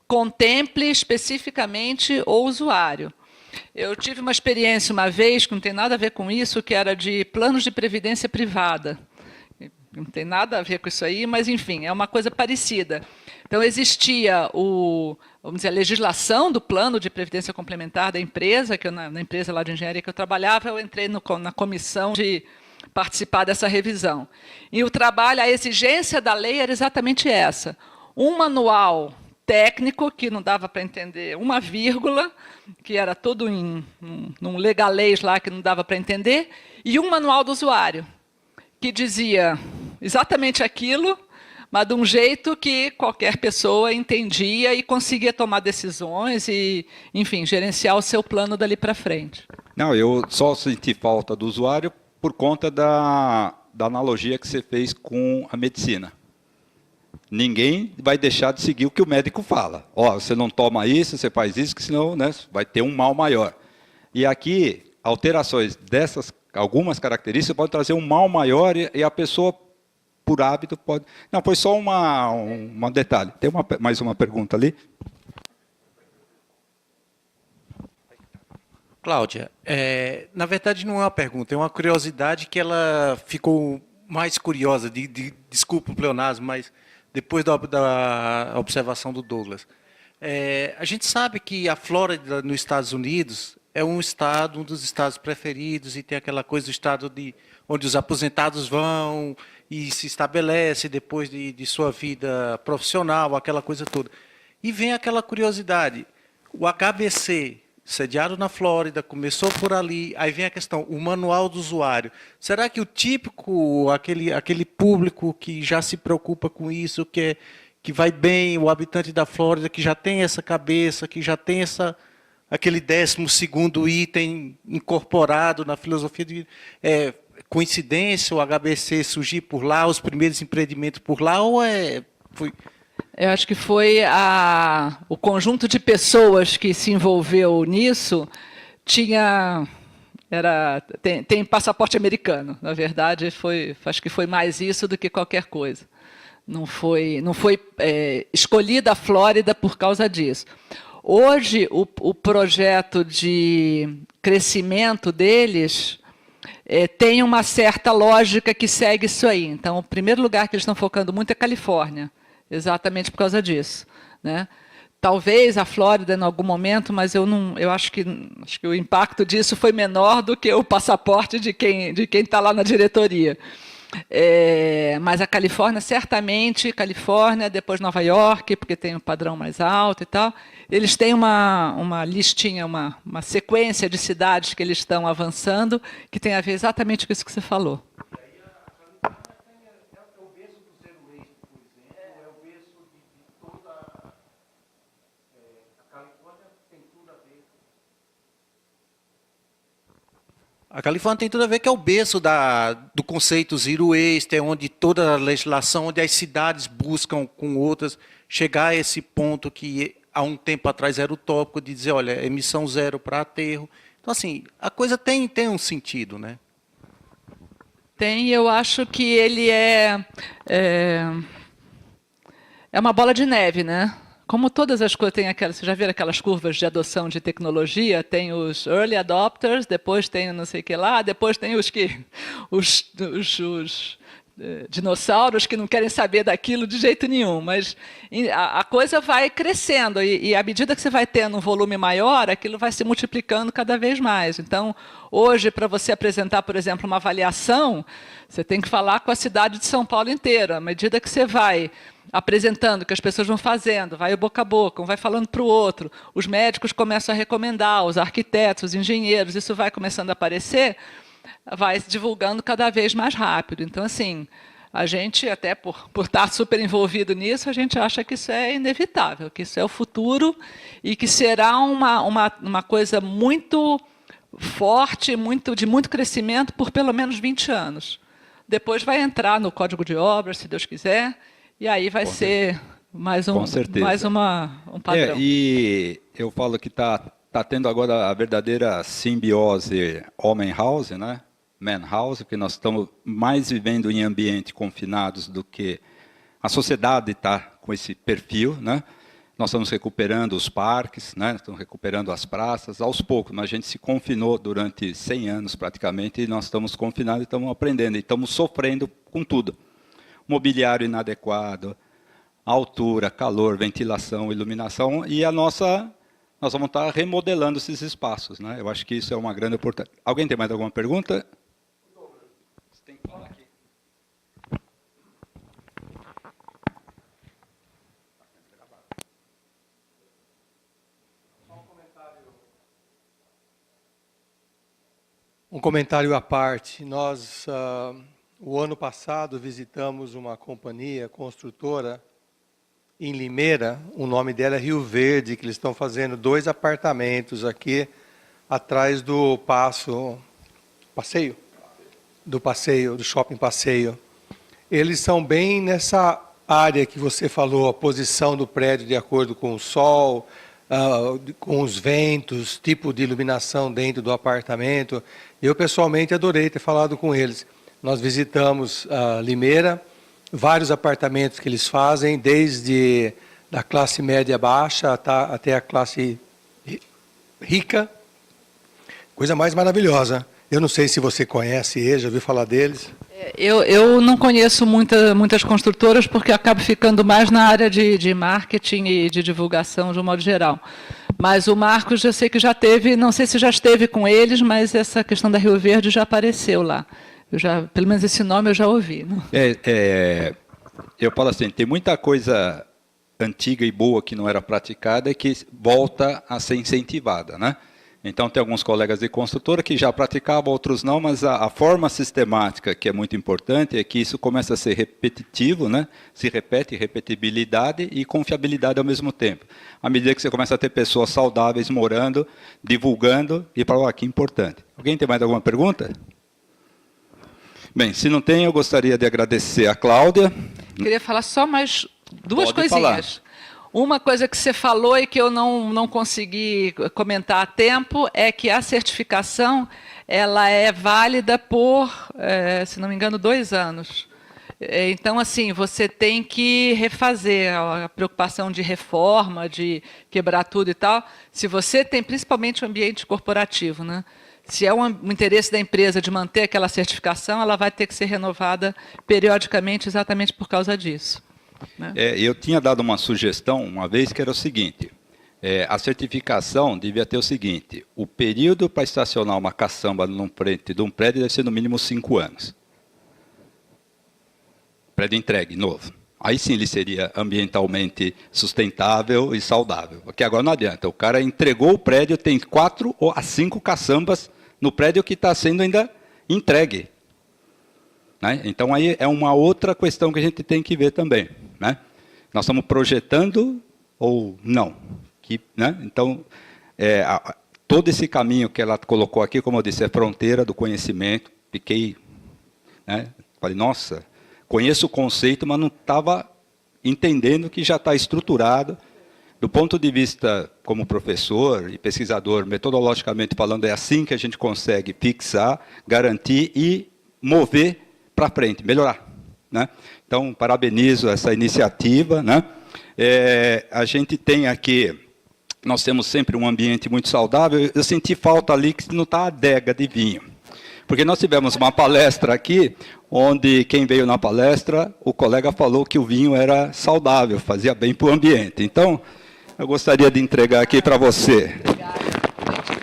contemple especificamente o usuário. Eu tive uma experiência uma vez, que não tem nada a ver com isso, que era de planos de previdência privada. Não tem nada a ver com isso aí, mas, enfim, é uma coisa parecida. Então, existia vamos dizer, a legislação do plano de previdência complementar da empresa, que na empresa lá de engenharia que eu trabalhava, eu entrei na comissão de participar dessa revisão. E o trabalho, a exigência da lei era exatamente essa. Um manual técnico, que não dava para entender uma vírgula, que era todo num legalês lá, que não dava para entender, e um manual do usuário, que dizia exatamente aquilo, mas de um jeito que qualquer pessoa entendia e conseguia tomar decisões e, enfim, gerenciar o seu plano dali para frente. Não, eu só senti falta do usuário por conta da analogia que você fez com a medicina. Ninguém vai deixar de seguir o que o médico fala. Ó, você não toma isso, você faz isso, que senão, né, vai ter um mal maior. E aqui, alterações dessas, algumas características, podem trazer um mal maior e a pessoa, por hábito, pode... Não, foi só um detalhe. Tem mais uma pergunta ali? Cláudia, na verdade não é uma pergunta, é uma curiosidade que ela ficou mais curiosa, desculpa o pleonasmo, mas depois da observação do Douglas. A gente sabe que a Flórida, nos Estados Unidos, é um dos estados preferidos, e tem aquela coisa do estado onde os aposentados vão e se estabelece depois de sua vida profissional, aquela coisa toda. E vem aquela curiosidade, o HBC, sediado na Flórida, começou por ali, aí vem a questão, o manual do usuário. Será que o típico, aquele público que já se preocupa com isso, que vai bem, o habitante da Flórida, que já tem essa cabeça, que já tem aquele 12º item incorporado na filosofia de coincidência, o HBC surgir por lá, os primeiros empreendimentos por lá, ou foi... Eu acho que foi o conjunto de pessoas que se envolveu nisso tem passaporte americano. Na verdade, acho que foi mais isso do que qualquer coisa. Não foi escolhida a Flórida por causa disso. Hoje, o projeto de crescimento deles tem uma certa lógica que segue isso aí. Então, o primeiro lugar que eles estão focando muito é a Califórnia. Exatamente por causa disso, né? Talvez a Flórida em algum momento, mas eu acho que o impacto disso foi menor do que o passaporte de quem está lá na diretoria. Mas a Califórnia, certamente, depois Nova York, porque tem um padrão mais alto e tal, eles têm uma listinha, uma sequência de cidades que eles estão avançando, que tem a ver exatamente com isso que você falou. A Califórnia tem tudo a ver, que é o berço do conceito Zero Waste, é onde toda a legislação, onde as cidades buscam com outras chegar a esse ponto que há um tempo atrás era utópico, de dizer, olha, emissão zero para aterro. Então, assim, a coisa tem um sentido, né? Tem, eu acho que ele é uma bola de neve, né? Como todas as coisas, vocês já viram aquelas curvas de adoção de tecnologia? Tem os early adopters, depois tem não sei o que lá, depois tem os dinossauros que não querem saber daquilo de jeito nenhum. Mas a coisa vai crescendo e à medida que você vai tendo um volume maior, aquilo vai se multiplicando cada vez mais. Então, hoje, para você apresentar, por exemplo, uma avaliação, você tem que falar com a cidade de São Paulo inteira. À medida que você vai apresentando, que as pessoas vão fazendo, vai boca a boca, um vai falando para o outro, os médicos começam a recomendar, os arquitetos, os engenheiros, isso vai começando a aparecer, vai se divulgando cada vez mais rápido. Então, assim, a gente, até por estar super envolvido nisso, a gente acha que isso é inevitável, que isso é o futuro e que será uma coisa muito forte, de muito crescimento por pelo menos 20 anos. Depois vai entrar no Código de Obras, se Deus quiser, e aí vai ser mais um padrão. E eu falo que está tendo agora a verdadeira simbiose homem-house, né? Man-house, porque nós estamos mais vivendo em ambientes confinados do que a sociedade está com esse perfil, né? Nós estamos recuperando os parques, né? Estamos recuperando as praças, aos poucos, mas a gente se confinou durante 100 anos praticamente, e nós estamos confinados e estamos aprendendo, e estamos sofrendo com tudo. Mobiliário inadequado, altura, calor, ventilação, iluminação, e nós vamos estar remodelando esses espaços, né? Eu acho que isso é uma grande oportunidade. Alguém tem mais alguma pergunta? Você tem que falar aqui. Um comentário à parte. Nós, o ano passado, visitamos uma companhia construtora em Limeira. O nome dela é Rio Verde, que eles estão fazendo 2 apartamentos aqui atrás do do Shopping Passeio. Eles são bem nessa área que você falou, a posição do prédio de acordo com o sol, com os ventos, tipo de iluminação dentro do apartamento. Eu, pessoalmente, adorei ter falado com eles. Nós visitamos Limeira, vários apartamentos que eles fazem, desde da classe média baixa até a classe rica. Coisa mais maravilhosa. Eu não sei se você conhece eles, já ouviu falar deles? Eu não conheço muitas construtoras, porque acabo ficando mais na área de marketing e de divulgação, de um modo geral. Mas o Marcos, eu sei que já teve, não sei se já esteve com eles, mas essa questão da Rio Verde já apareceu lá. Pelo menos esse nome eu já ouvi. Eu falo assim, tem muita coisa antiga e boa que não era praticada e que volta a ser incentivada, né? Então, tem alguns colegas de construtora que já praticavam, outros não, mas a forma sistemática, que é muito importante, é que isso começa a ser repetitivo, né? Se repete, repetibilidade e confiabilidade ao mesmo tempo. À medida que você começa a ter pessoas saudáveis morando, divulgando, e para que importante. Alguém tem mais alguma pergunta? Bem, se não tem, eu gostaria de agradecer a Cláudia. Queria falar só mais duas Pode coisinhas. falar. Uma coisa que você falou e que eu não consegui comentar a tempo é que a certificação ela é válida por, se não me engano, 2 anos. Então, assim, você tem que refazer a preocupação de reforma, de quebrar tudo e tal. Se você tem, principalmente o ambiente corporativo, né? Se é um interesse da empresa de manter aquela certificação, ela vai ter que ser renovada periodicamente exatamente por causa disso. Né? Eu tinha dado uma sugestão uma vez que era o seguinte, a certificação devia ter o seguinte, o período para estacionar uma caçamba num prédio deve ser no mínimo 5 anos. Prédio entregue, novo. Aí sim ele seria ambientalmente sustentável e saudável. Porque agora não adianta, o cara entregou o prédio, tem 4 a 5 caçambas no prédio que está sendo ainda entregue. Né? Então, aí é uma outra questão que a gente tem que ver também. Né? Nós estamos projetando ou não? Né? Então, todo esse caminho que ela colocou aqui, como eu disse, é fronteira do conhecimento. Fiquei, né? Falei, nossa, conheço o conceito, mas não estava entendendo que já está estruturado. Do ponto de vista como professor e pesquisador, metodologicamente falando, é assim que a gente consegue fixar, garantir e mover para frente, melhorar. Né? Então, parabenizo essa iniciativa. Né? A gente tem aqui, nós temos sempre um ambiente muito saudável. Eu senti falta ali que não está a adega de vinho. Porque nós tivemos uma palestra aqui, onde quem veio na palestra, o colega falou que o vinho era saudável, fazia bem para o ambiente. Então, eu gostaria de entregar aqui para você. Obrigada.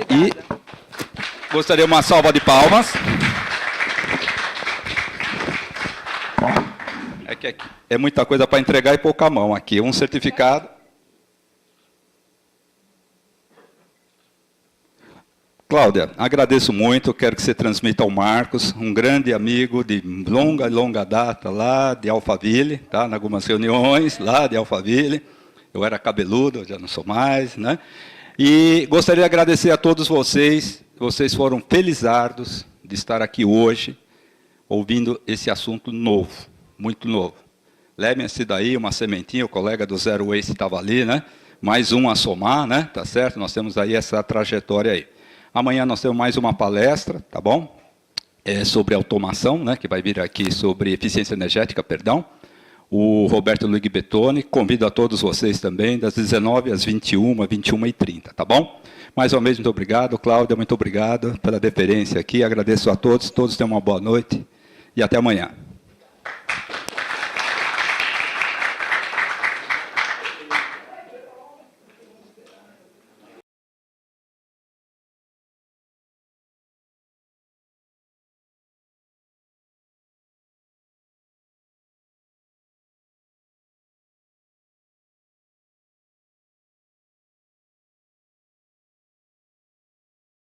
E gostaria de uma salva de palmas. É muita coisa para entregar e pouca mão aqui. Um certificado. Cláudia, agradeço muito, quero que você transmita ao Marcos, um grande amigo de longa data lá de Alphaville, tá? Em algumas reuniões lá de Alphaville. Eu era cabeludo, já não sou mais, né? E gostaria de agradecer a todos vocês foram felizardos de estar aqui hoje, ouvindo esse assunto novo, muito novo. Levem-se daí uma sementinha, o colega do Zero Waste estava ali, né? Mais um a somar, né? Tá certo? Nós temos aí essa trajetória aí. Amanhã nós temos mais uma palestra, tá bom? Sobre automação, né? Que vai vir aqui sobre eficiência energética, perdão. O Roberto Luigi Bettoni, convido a todos vocês também, das 19 às 21, 21h30, tá bom? Mais uma vez, muito obrigado. Cláudia, muito obrigado pela deferência aqui. Agradeço a todos tenham uma boa noite e até amanhã.